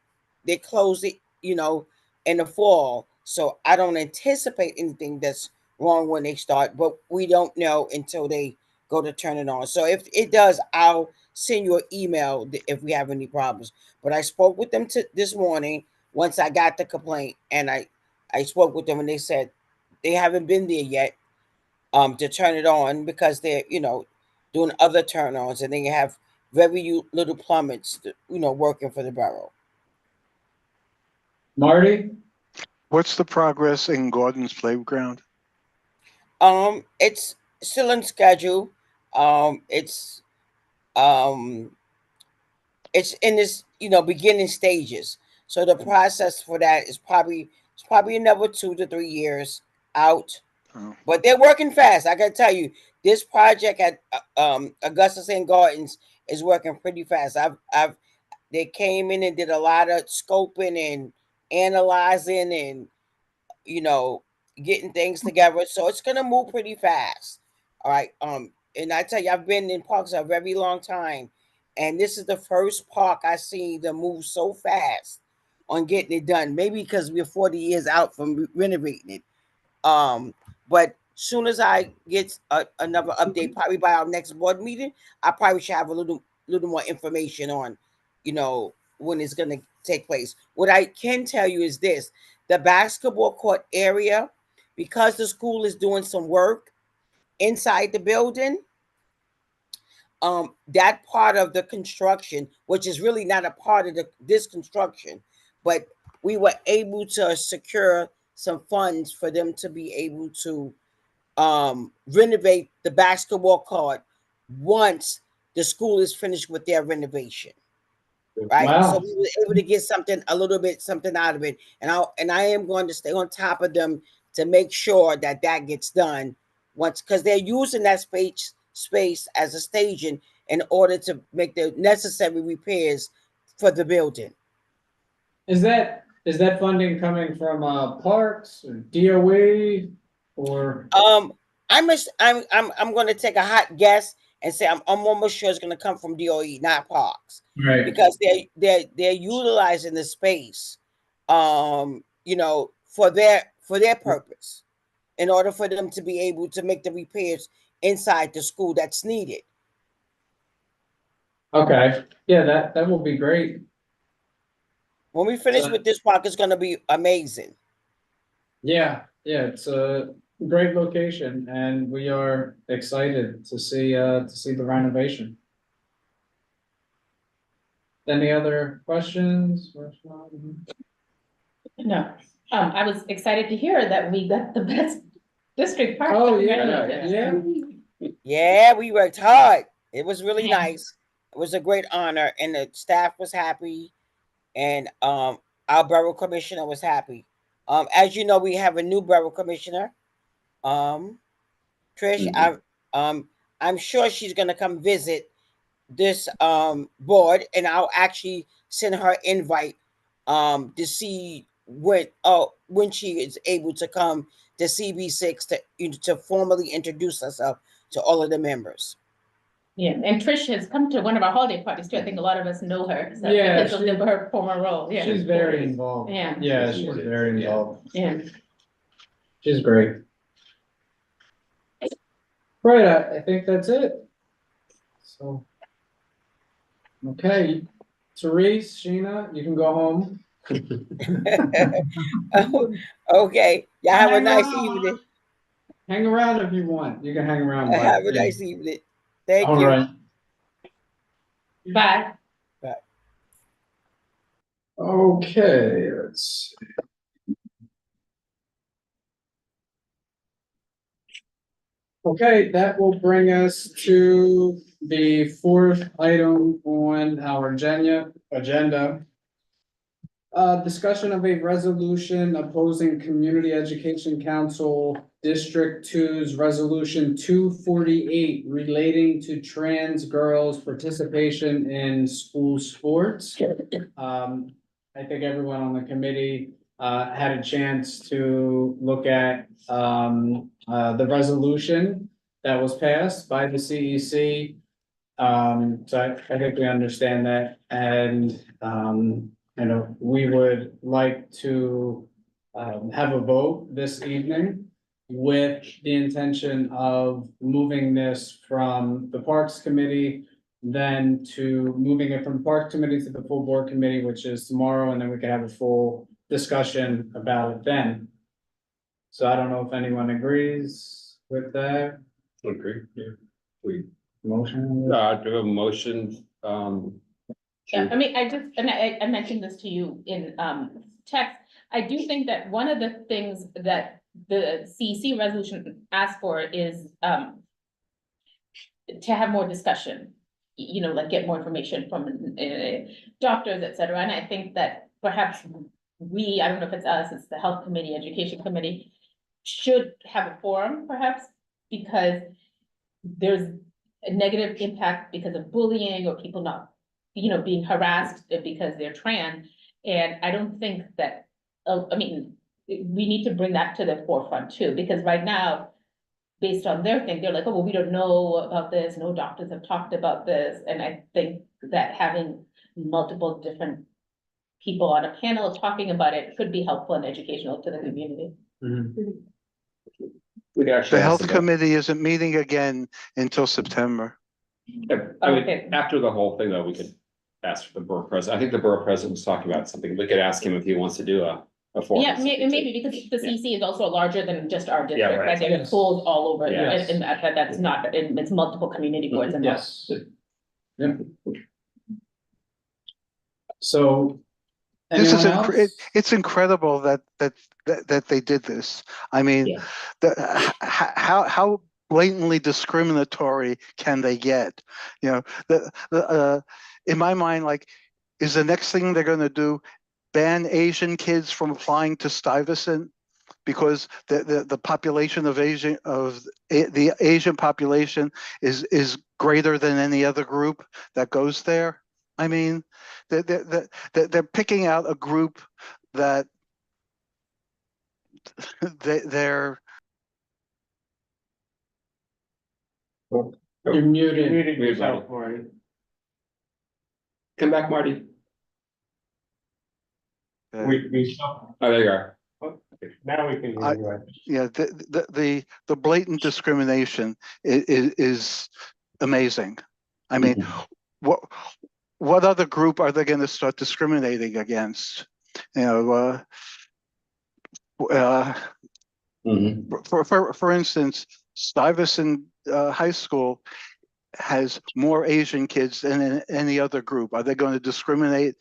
they closed it, in the fall. So I don't anticipate anything that's wrong when they start, but we don't know until they go to turn it on. So if it does, I'll send you an email if we have any problems. But I spoke with them this morning once I got the complaint, and I spoke with them and they said they haven't been there yet to turn it on because they're doing other turn-ons, and they have very little plumbers working for the borough. Marty? What's the progress in Gordon's Playground? It's still in schedule. It's in this beginning stages. So the process for that is probably another 2 to 3 years out. Oh. But they're working fast. I gotta tell you, this project at Augusta St. Gordon's is working pretty fast. They came in and did a lot of scoping and analyzing and getting things together. So it's gonna move pretty fast. All right. And I tell you, I've been in parks a very long time, and this is the first park I seen them move so fast on getting it done. Maybe because we're 40 years out from renovating it. But soon as I get another update, probably by our next board meeting, I probably should have a little more information on, when it's going to take place. What I can tell you is this: the basketball court area, because the school is doing some work inside the building, that part of the construction, which is really not a part of this construction, but we were able to secure some funds for them to be able to renovate the basketball court once the school is finished with their renovation. Right. Wow. So we were able to get something out of it. And I am going to stay on top of them to make sure that gets done once, because they're using that space as a staging in order to make the necessary repairs for the building. Is that funding coming from parks or DOE or? I'm going to take a hot guess and say I'm almost sure it's going to come from DOE, not parks, Right. because they're utilizing the space, for their purpose, in order for them to be able to make the repairs inside the school that's needed. Okay. Yeah, that will be great. When we finish with this park, it's going to be amazing. Yeah, it's a great location, and we are excited to see the renovation. Any other questions? No, I was excited to hear that we got the best district park. Oh, yeah. Yeah, we worked hard. It was really nice. It was a great honor, and the staff was happy, and our borough commissioner was happy. As you know, we have a new borough commissioner. Trish, I'm sure she's gonna come visit this board, and I'll actually send her invite to see when she is able to come to CB6 to formally introduce herself to all of the members. Yeah, and Trish has come to one of our holiday parties too. I think a lot of us know her. So Yeah, because of her former role. Yeah, she's very involved. Yeah. She's very involved. Yeah. She's great. Right, I think that's it. So, Okay, Therese, Sheena, you can go home. Okay, y'all have a Hang nice around. evening. Hang around if you want. You can hang around. but- Have a nice evening. Thank All you. right. Bye. Bye. Okay, let's see. Okay, that will bring us to the fourth item on our agenda. Discussion of a resolution opposing Community Education Council District 2's Resolution 248 relating to trans girls' participation in school sports. I think everyone on the committee had a chance to look at the resolution that was passed by the CEC. So I think we understand that, and you know, we would like to have a vote this evening with the intention of moving this from the Parks Committee, then to moving it from Parks Committee to the full board committee, which is tomorrow, and then we can have a full discussion about it then. So I don't know if anyone agrees with that Agree, yeah. We, motion. do a motion, Yeah, I mean, I mentioned this to you in text. I do think that one of the things that the CEC resolution asked for is to have more discussion. You know, like get more information from doctors, et cetera. And I think that perhaps we, I don't know if it's us, it's the health committee, education committee, should have a forum perhaps, because there's a negative impact because of bullying or people not, you know, being harassed because they're trans. And I don't think that, I mean, we need to bring that to the forefront too, because right now, based on their thing, they're like, oh, well, we don't know about this, no doctors have talked about this. And I think that having multiple different people on a panel talking about it could be helpful and educational to the community. we actually. The asked health about- committee isn't meeting again until September. Yeah, I Okay. mean, after the whole thing though, we could ask for the borough president. I think the borough president was talking about something. We could ask him if he wants to do a forum. Yeah, maybe because the CC is also larger than just our Yeah, district, right. right? There are Yes. schools all over, Yes. and that's not, it's multiple community boards and. Yes. Yep. So. This is Anyone else? it's incredible that they did this. I mean, Yeah. how blatantly discriminatory can they get? You know, in my mind, like, is the next thing they're going to do ban Asian kids from applying to Stuyvesant because the population of the Asian population is greater than any other group that goes there? I mean, they're picking out a group that they're. You're muted. Muted Muted, yourself, Marty. Marty. Come back, Marty. We stopped. Oh, there you are. Now we can hear you. Yeah, the blatant discrimination is amazing. I mean, what other group are they going to start discriminating against? You know, for instance, Stuyvesant High School has more Asian kids than any other group. Are they going to discriminate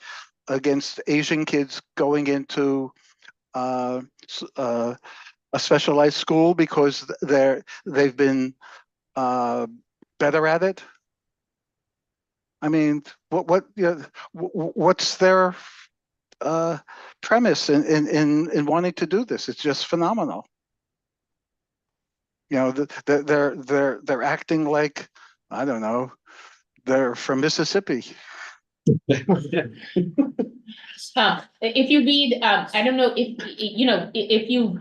against Asian kids going into a specialized school because they've been better at it? I mean, what's their premise in wanting to do this? It's just phenomenal. You know, they're acting like, I don't know, they're from Mississippi. If you read, I don't know if, you know, if you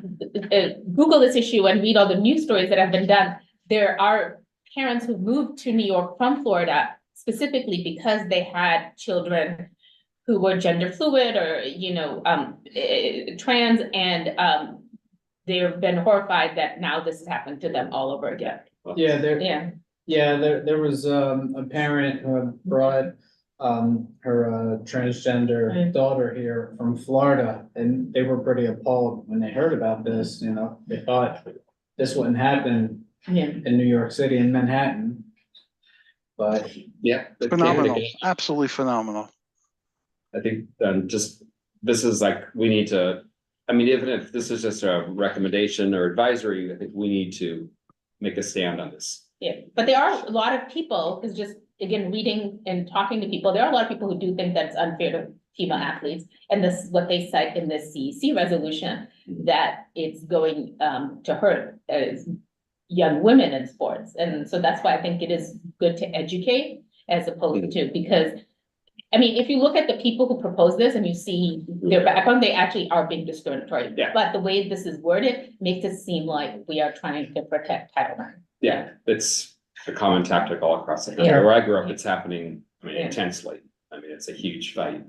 Google this issue and read all the news stories that have been done, there are parents who moved to New York from Florida specifically because they had children who were gender fluid or, you know, trans, and they've been horrified that now this has happened to them all over again. Yeah, Yeah. Yeah, there was a parent who had brought her transgender daughter here from Florida, and they were pretty appalled when they heard about this, you know, they thought this wouldn't happen Yeah. in New York City and Manhattan. But Yeah. it can Phenomenal, again. absolutely phenomenal. I think just, this is like, we need to, I mean, even if this is just a recommendation or advisory, I think we need to make a stand on this. Yeah, but there are a lot of people, is just, again, reading and talking to people, there are a lot of people who do think that's unfair to female athletes. And this is what they cite in this CEC resolution, that it's going to hurt young women in sports. And so that's why I think it is good to educate as opposed to, because I mean, if you look at the people who propose this and you see their background, they actually are being discriminatory. Yeah. But the way this is worded makes it seem like we are trying to protect Title IX. Yeah, it's a common tactic all across the country. Yeah. Where I grew up, it's happening, I mean, Yeah. intensely. I mean, it's a huge fight.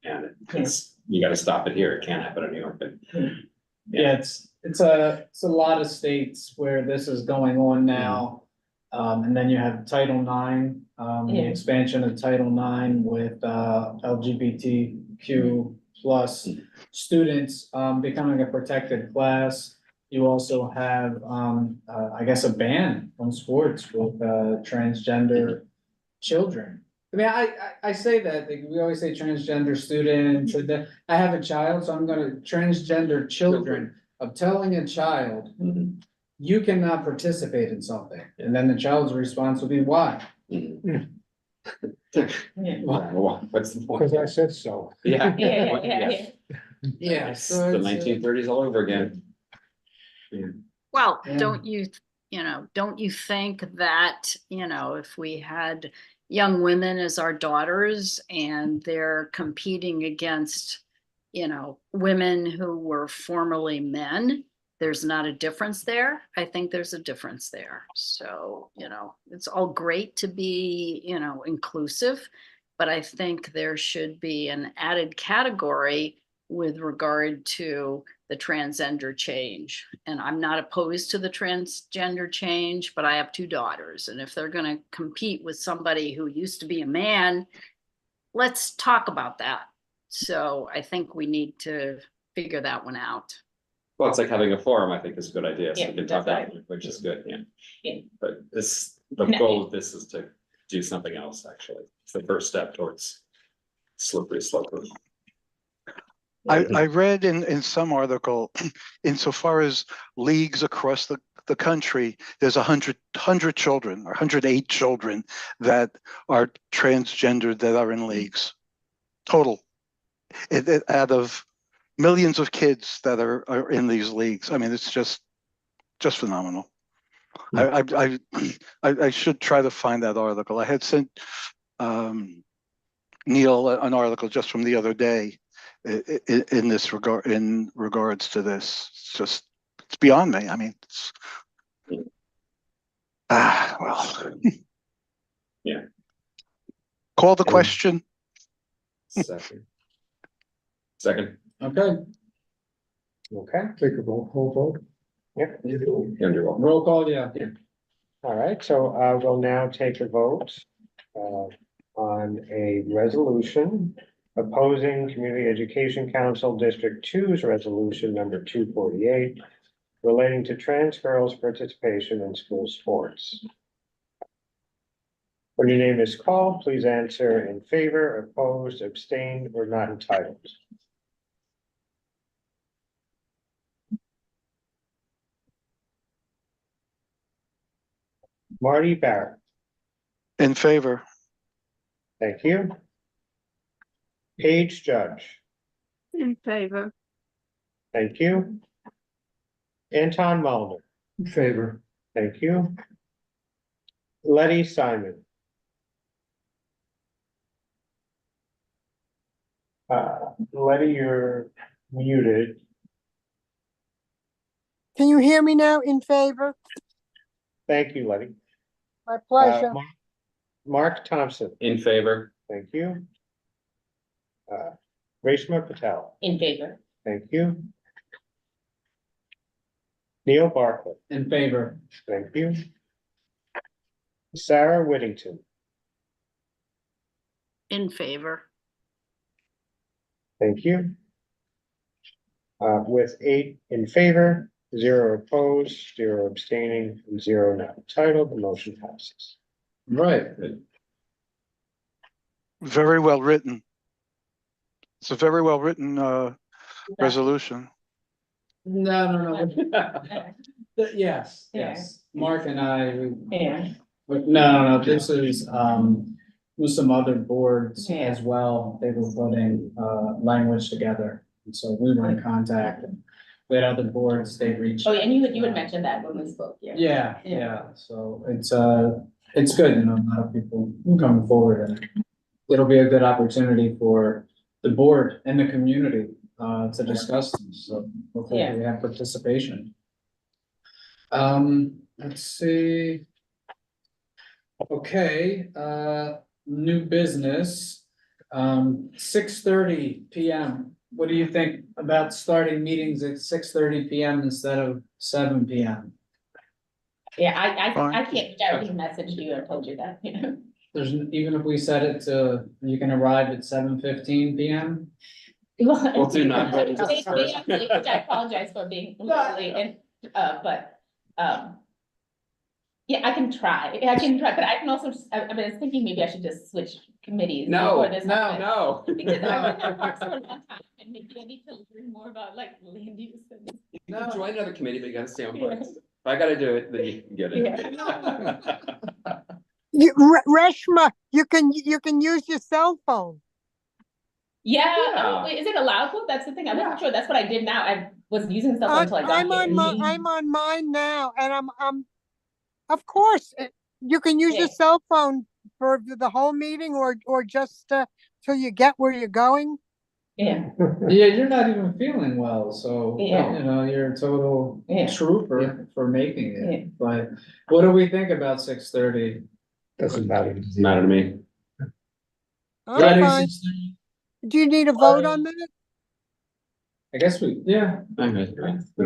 And it's, you gotta stop it here. It can't happen in New York, but yeah, it's a lot of states where this is going on now. And then you have Title IX, the Yeah. expansion of Title IX with LGBTQ plus students becoming a protected class. You also have, I guess, a ban on sports with transgender children. I mean, I say that, like, we always say transgender students, or that, I have a child, so I'm gonna, transgender children, of telling a child, you cannot participate in something, and then the child's response will be, why? what's the point? Because I said so. Yeah. Yeah. Yeah, It's so the it's, 1930s all over again. Yeah. Well, Yeah. don't you think that, if we had young women as our daughters and they're competing against, women who were formerly men, there's not a difference there? I think there's a difference there. So, it's all great to be, inclusive, but I think there should be an added category with regard to the transgender change. And I'm not opposed to the transgender change, but I have two daughters. And if they're going to compete with somebody who used to be a man, let's talk about that. So I think we need to figure that one out. Well, it's like having a forum, I think is a good idea. So Yeah, we can talk that's about it, which is good, yeah. Yeah. But the No. goal of this is to do something else, actually. It's the first step towards slippery slope. I read in some article, insofar as leagues across the country, there's 100 children or 108 children that are transgendered that are in leagues. Total. Out of millions of kids that are in these leagues. I mean, it's just phenomenal. I should try to find that article. I had sent Neil an article just from the other day in this regard, in regards to this. It's beyond me. I mean, well. Yeah. Call the question. Second. okay, Okay, take a whole vote. Yep. roll call, yeah. All right, so we'll now take a vote on a resolution opposing Community Education Council District 2's resolution number 248 relating to trans girls' participation in school sports. When your name is called, please answer in favor, opposed, abstained, or not entitled. Marty Barrett, In favor. thank you. Paige Judge, In favor. thank you. Anton Mulliner, In favor. thank you. Letty Simon. Letty, you're muted. Can you hear me now? In favor? Thank you, Letty. My pleasure. Mark Thompson, In favor. thank you. Reshma Patel, In favor. thank you. Neil Barclay, In favor. thank you. Sarah Whittington, In favor. Thank you. With 8 in favor, 0 opposed, 0 abstaining, and 0 not entitled, the motion passes. Right. Very well written. It's a very well written resolution. No. Yes, Yeah. yes. Mark and I, Yeah. but no, this is, with some other boards Yeah. as well. They were putting, language together. And so we were in contact and we had other boards, they reached. Oh, and you had mentioned that when we spoke, yeah. Yeah, so it's good, a lot of people coming forward and it'll be a good opportunity for the board and the community, to discuss this, so hopefully we have participation. Let's see. Okay, new business, 6:30 PM. What do you think about starting meetings at 6:30 PM instead of 7 PM? Yeah, I Fine. can't, I already messaged you, I told you that, you know. There's, even if we set it to, you can arrive at 7:15 PM? We'll do not. Which I apologize for being late and, but, yeah, I can try, but I can also, I was thinking maybe I should just switch committees. No, before this happens. no. Because I've been at Parks for a long time, and maybe I need to learn more about like land use and. You can join another committee, but you gotta stay on board. If I gotta do it, then you can get it. Reshma, you can use your cell phone. Yeah, Yeah. oh, wait, is it allowed though? That's the thing, I wasn't sure, that's what I did now, I was using stuff until I got I'm on here. I'm on mine now, and I'm, of course, you can use your Yeah. cell phone for the whole meeting or just, till you get where you're going. Yeah, Yeah, you're not even feeling well, so, Yeah. you're a total Yeah. trooper for making Yeah. it, but what do we think about 6:30? Doesn't matter. Doesn't matter to me. I'm Friday, fine. 6:30? Do you need a vote on that? I guess we, yeah. I'm good.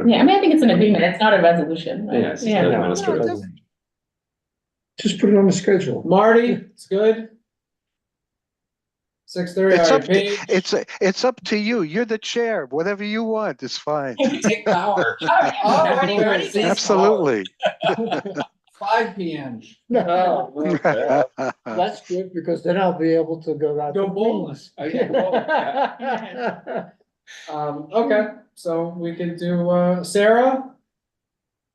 yeah, I mean, I think it's an agreement, it's not a resolution. Right? Yes, Yeah. doesn't No, matter. No, just- Just put it on the schedule. Marty, it's good? 6:30, It's all up, right, Paige? it's up to you. You're the chair. Whatever you want is fine. Take power. All right, Oh, Marty, okay. Marty, Please. Absolutely. 5 PM. Oh, well, That's good, because then I'll be able to go out. Go to bowling. meetings. Oh, yeah, bowling, Okay, so we can do, Sarah?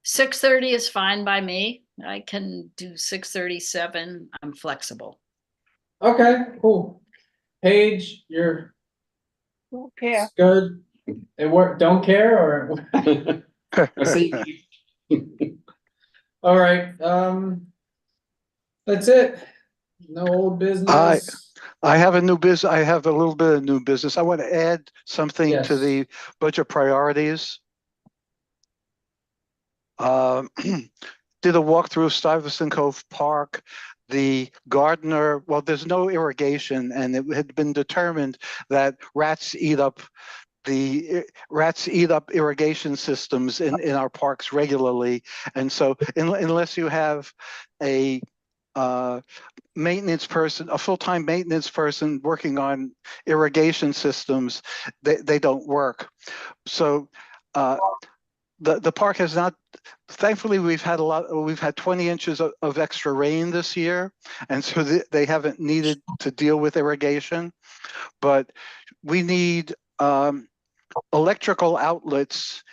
6:30 is fine by me. I can do 6:37. I'm flexible. Okay, cool. Paige, you're Okay. good. It work, don't care or? See, All right, that's it. No old business. I have a new business. I have a little bit of new business. I want to add something to Yes. the budget priorities. Did a walk through Stuyvesant Cove Park. The gardener, well, there's no irrigation, and it had been determined that rats eat up irrigation systems in our parks regularly. And so unless you have a maintenance person, a full-time maintenance person working on irrigation systems, they don't work. So the park has not, thankfully we've had 20 inches of extra rain this year, and so they haven't needed to deal with irrigation. But we need electrical outlets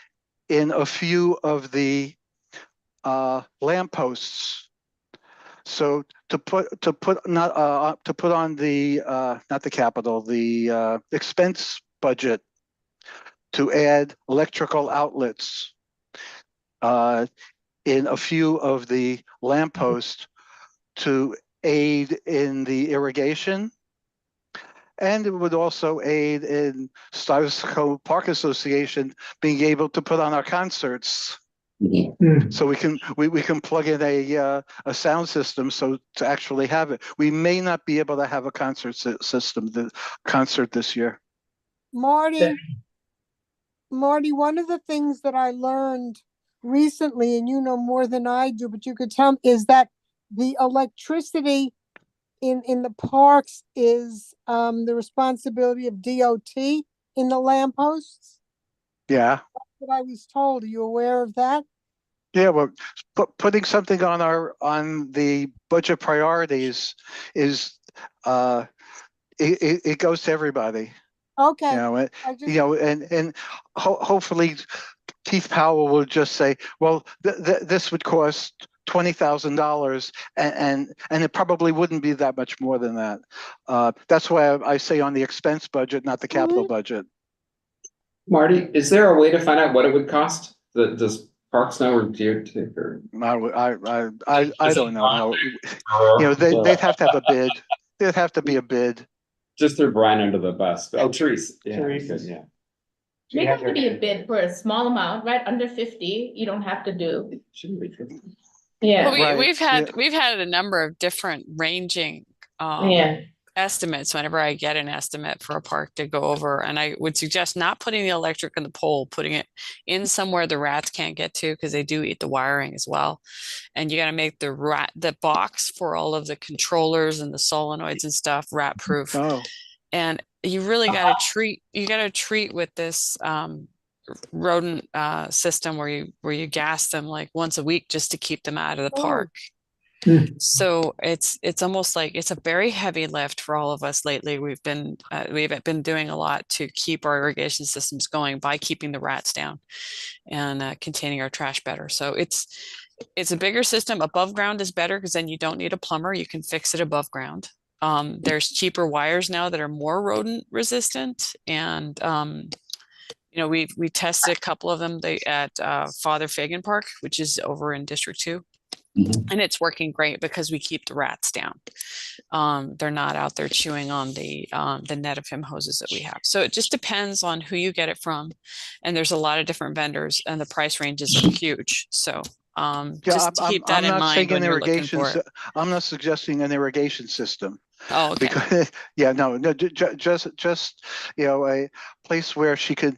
in a few of the lampposts. So to put on the not the capital, the expense budget to add electrical outlets in a few of the lampposts to aid in the irrigation. And it would also aid in Stuyvesant Cove Park Association being able to put on our concerts. So we can plug in a sound system so to actually have it. We may not be able to have a concert concert this year. Marty, one of the things that I learned recently, and you know more than I do, but you could tell me, is that the electricity in the parks is, the responsibility of DOT in the lampposts? Yeah, What I was told. Are you aware of that? yeah, well, putting something on the budget priorities is, it goes to everybody, you Okay, know, I you just, know, and hopefully Keith Powell will just say, well, this would cost $20,000, and it probably wouldn't be that much more than that. That's why I say on the expense budget, not the capital budget. Marty, is there a way to find out what it would cost? Does Parks know, or DOT, or? I don't know how, you know, they'd have to have a bid. There'd have to be a bid. Just threw Brian under the bus. Oh, Therese. Yeah, Therese. good, yeah. She Maybe has have to her be a hand. bid for a small amount, right? Under 50, you don't have to do. Shouldn't be 50. Yeah, Well, Right, we've had yeah. we've had a number of different ranging yeah. estimates whenever I get an estimate for a park to go over. And I would suggest not putting the electric in the pole, putting it in somewhere the rats can't get to, because they do eat the wiring as well. And you got to make the box for all of the controllers and the solenoids and stuff rat proof. Oh, And you really got to treat with this rodent system where you gas them like once a week just to keep them out of the park. So it's almost like it's a very heavy lift for all of us lately. We've been doing a lot to keep our irrigation systems going by keeping the rats down and containing our trash better. So it's a bigger system. Above ground is better because then you don't need a plumber. You can fix it above ground. There's cheaper wires now that are more rodent resistant, and you know, we tested a couple of them at Father Fagan Park, which is over in District 2. And it's working great because we keep the rats down. They're not out there chewing on the net of him hoses that we have. So it just depends on who you get it from. And there's a lot of different vendors and the price ranges are huge. So yeah, just keep that I'm in not mind saying when an you're looking irrigation, for it. I'm not suggesting an irrigation system. Oh, okay. Because, yeah, no, just, you know, a place where she could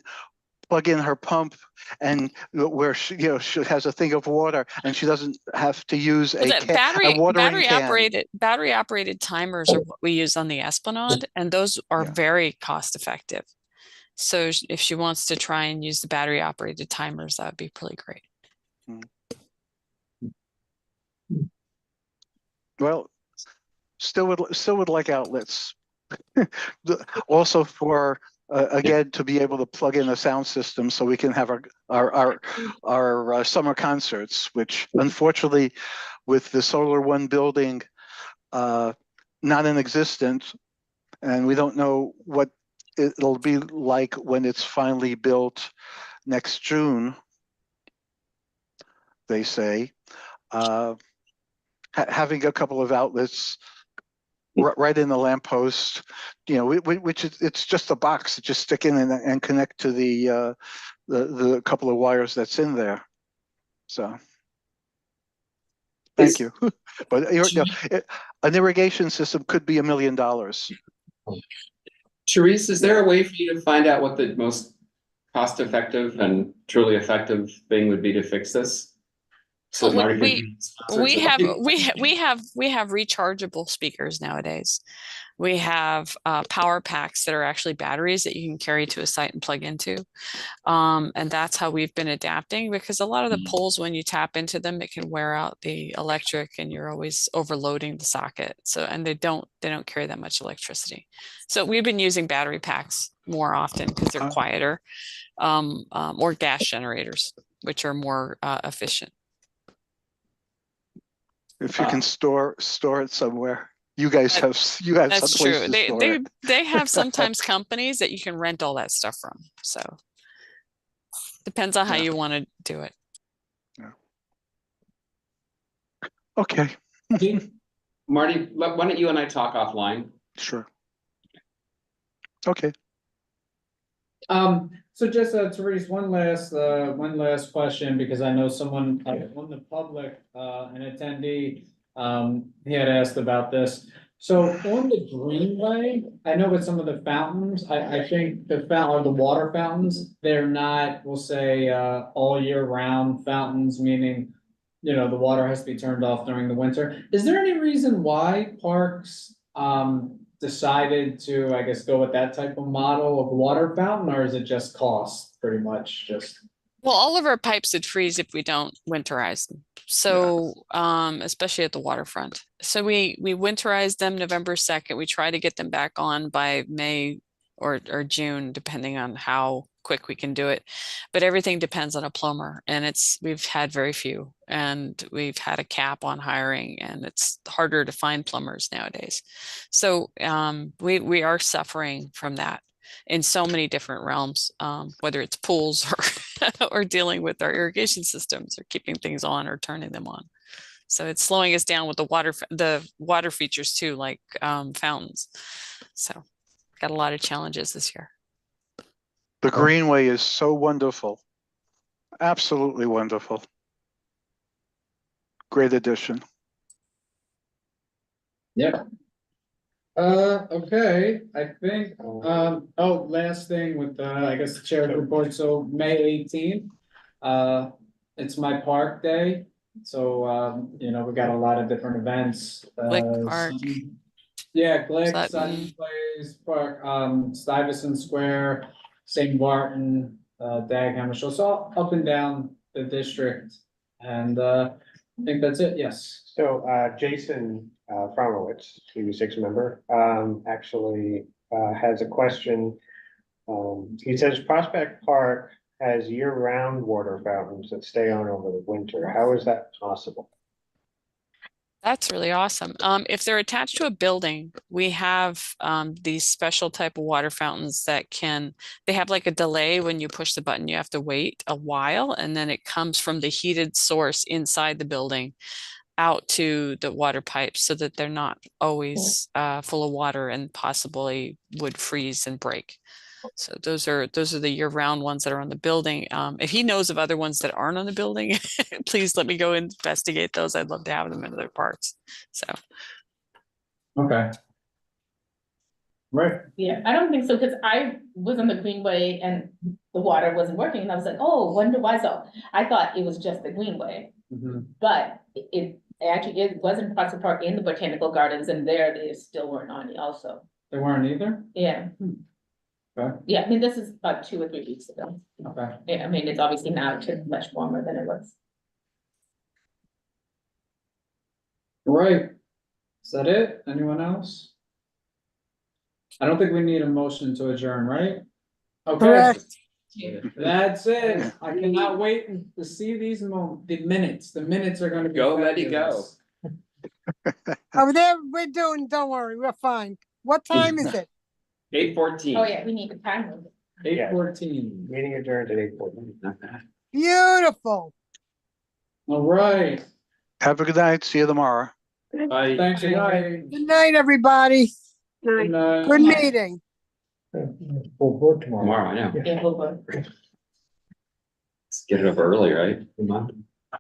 plug in her pump and where she, you know, she has a thing of water and she doesn't have to use Well, a that watering can. battery operated timers are what we use on the Esplanade, and those are Yeah. very cost effective. So if she wants to try and use the battery operated timers, that would be really great. Well, still would like outlets. Also for again, to be able to plug in a sound system so we can have our summer concerts, which unfortunately with the Solar One building not in existence, and we don't know what it'll be like when it's finally built next June, they say. Having a couple of outlets right in the lamppost, you know, which it's just a box to just stick in and connect to the couple of wires that's in there. So, thank you. But you know, an irrigation system could be $1 million. Therese, is there a way for you to find out what the most cost-effective and truly effective thing would be to fix this? So Well, Marty can we have rechargeable speakers nowadays. We have power packs that are actually batteries that you can carry to a site and plug into. And that's how we've been adapting, because a lot of the poles, when you tap into them, it can wear out the electric and you're always overloading the socket. So, and they don't carry that much electricity. So we've been using battery packs more often because they're quieter, or gas generators, which are more efficient. If you can store it somewhere, you guys have That's some place true. to store it. They have sometimes companies that you can rent all that stuff from. So depends on how you want to do it. Yeah. Okay. Marty, why don't you and I talk offline? Sure. Okay. So just, Therese, one last question, because I know someone on the public, an attendee, he had asked about this. So on the greenway, I know with some of the fountains, I think the water fountains, they're not, we'll say, all year round fountains, meaning you know, the water has to be turned off during the winter. Is there any reason why parks, decided to, I guess, go with that type of model of water fountain, or is it just cost, pretty much, just? Well, all of our pipes would freeze if we don't winterize them. So, especially at the waterfront. So we winterize them November 2nd. We try to get them back on by May or June, depending on how quick we can do it. But everything depends on a plumber, and we've had very few, and we've had a cap on hiring, and it's harder to find plumbers nowadays. So we are suffering from that in so many different realms, whether it's pools or dealing with our irrigation systems or keeping things on or turning them on. So it's slowing us down with the water features too, like fountains. So got a lot of challenges this year. The Greenway is so wonderful. Absolutely wonderful. Great addition. Yep. Okay, I think, last thing with, I guess the chair's report, so May 18th. It's my park day, so, you know, we got a lot of different events. Glick Park. Yeah, Glick, Sutton. Sutton Place Park, Stuyvesant Square, St. Martin, Dagenham, so up and down the district. And, I think that's it, yes. So, Jason, Fromowitz, TV6 member, actually, has a question. He says Prospect Park has year-round water fountains that stay on over the winter. How is that possible? That's really awesome. If they're attached to a building, we have these special type of water fountains that they have like a delay when you push the button. You have to wait a while, and then it comes from the heated source inside the building out to the water pipes, so that they're not always full of water and possibly would freeze and break. So those are the year-round ones that are on the building. If he knows of other ones that aren't on the building, please let me go investigate those. I'd love to have them in other parts. So. Okay. Right. Yeah, I don't think so, because I was on the Greenway and the water wasn't working, and I was like, oh, wonder why. So I thought it was just the Greenway, but it was in Prospect Park in the Botanical Gardens, and there they still weren't on also. They weren't either? Yeah. Okay. Yeah, I mean, this is about 2 or 3 weeks ago. Okay. Yeah, I mean, it's obviously now much warmer than it was. Right. Is that it? Anyone else? I don't think we need a motion to adjourn, right? Okay, Correct. that's it. I cannot wait to see these the minutes. The minutes are gonna be. Go, let it go. fabulous. Over there, don't worry, we're fine. What time is it? 8:14. Oh, yeah, we need a time limit. 8:14. Meeting adjourned at 8:14. Not bad. Beautiful. All right. Have a good night. See you tomorrow. Bye. Thanks, Elaine. Good night, everybody. Good night. Good meeting. Full board tomorrow. Tomorrow, I know. Yeah, we'll go. Let's get it up early, right? Come on.